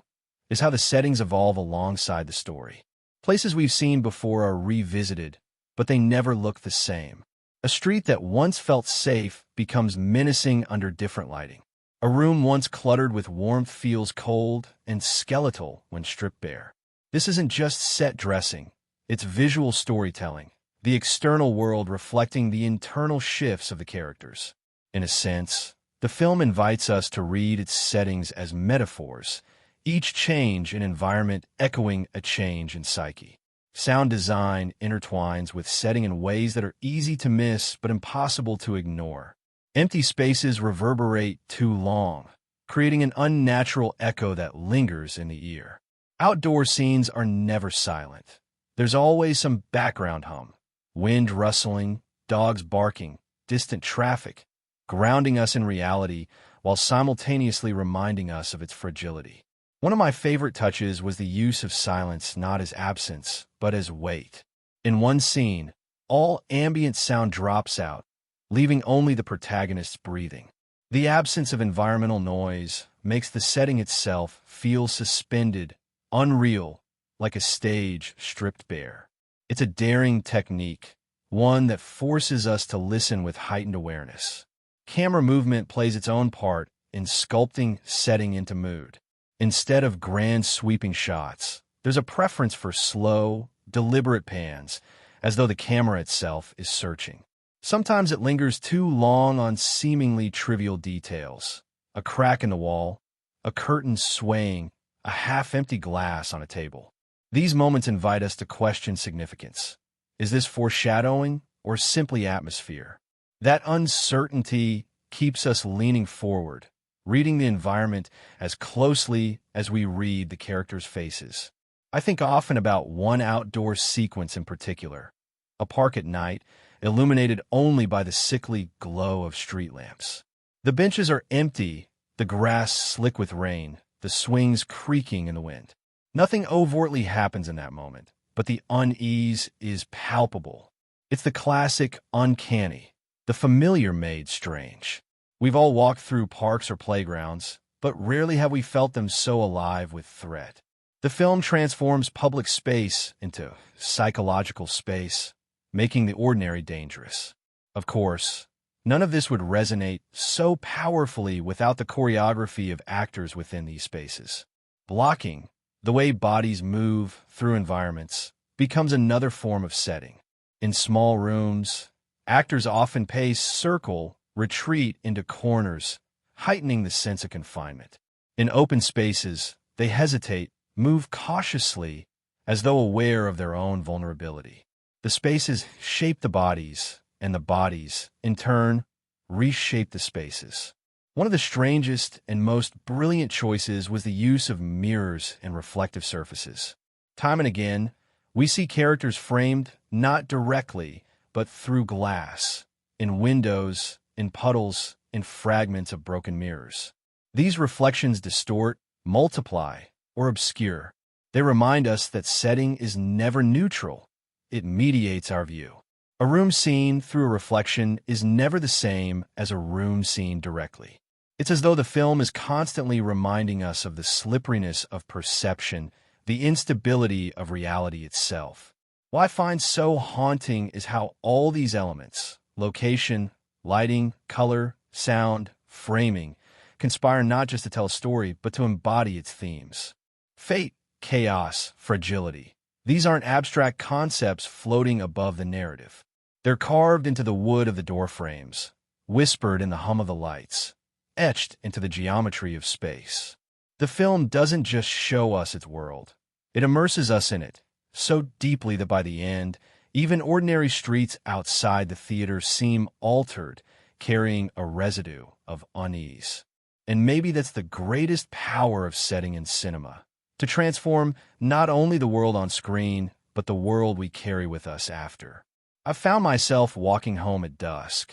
is how the settings evolve alongside the story. Places we've seen before are revisited, but they never look the same. A street that once felt safe becomes menacing under different lighting. A room once cluttered with warmth feels cold and skeletal when stripped bare. This isn't just set dressing, it's visual storytelling, the external world reflecting the internal shifts of the characters. In a sense, the film invites us to read its settings as metaphors, each change in environment echoing a change in psyche. Sound design intertwines with setting in ways that are easy to miss but impossible to ignore. Empty spaces reverberate too long, creating an unnatural echo that lingers in the ear. Outdoor scenes are never silent. There's always some background hum, wind rustling, dogs barking, distant traffic, grounding us in reality while simultaneously reminding us of its fragility. One of my favorite touches was the use of silence not as absence, but as weight. In one scene, all ambient sound drops out, leaving only the protagonist's breathing. The absence of environmental noise makes the setting itself feel suspended, unreal, like a stage stripped bare. It's a daring technique, one that forces us to listen with heightened awareness. Camera movement plays its own part in sculpting setting into mood. Instead of grand sweeping shots, there's a preference for slow, deliberate pans, as though the camera itself is searching. Sometimes it lingers too long on seemingly trivial details. A crack in the wall, a curtain swaying, a half-empty glass on a table. These moments invite us to question significance. Is this foreshadowing or simply atmosphere? That uncertainty keeps us leaning forward, reading the environment as closely as we read the characters' faces. I think often about one outdoor sequence in particular, a park at night, illuminated only by the sickly glow of street lamps. The benches are empty, the grass slick with rain, the swings creaking in the wind. Nothing overtly happens in that moment, but the unease is palpable. It's the classic uncanny, the familiar made strange. We've all walked through parks or playgrounds, but rarely have we felt them so alive with threat. The film transforms public space into psychological space, making the ordinary dangerous. Of course, none of this would resonate so powerfully without the choreography of actors within these spaces. Blocking, the way bodies move through environments, becomes another form of setting. In small rooms, actors often pace, circle, retreat into corners, heightening the sense of confinement. In open spaces, they hesitate, move cautiously, as though aware of their own vulnerability. The spaces shape the bodies, and the bodies, in turn, reshape the spaces. One of the strangest and most brilliant choices was the use of mirrors and reflective surfaces. Time and again, we see characters framed not directly, but through glass, in windows, in puddles, in fragments of broken mirrors. These reflections distort, multiply, or obscure. They remind us that setting is never neutral. It mediates our view. A room seen through a reflection is never the same as a room seen directly. It's as though the film is constantly reminding us of the slipperiness of perception, the instability of reality itself. What I find so haunting is how all these elements, location, lighting, color, sound, framing, conspire not just to tell a story, but to embody its themes. Fate, chaos, fragility. These aren't abstract concepts floating above the narrative. They're carved into the wood of the door frames, whispered in the hum of the lights, etched into the geometry of space. The film doesn't just show us its world. It immerses us in it, so deeply that by the end, even ordinary streets outside the theater seem altered, carrying a residue of unease. And maybe that's the greatest power of setting in cinema, to transform not only the world on screen, but the world we carry with us after. I found myself walking home at dusk,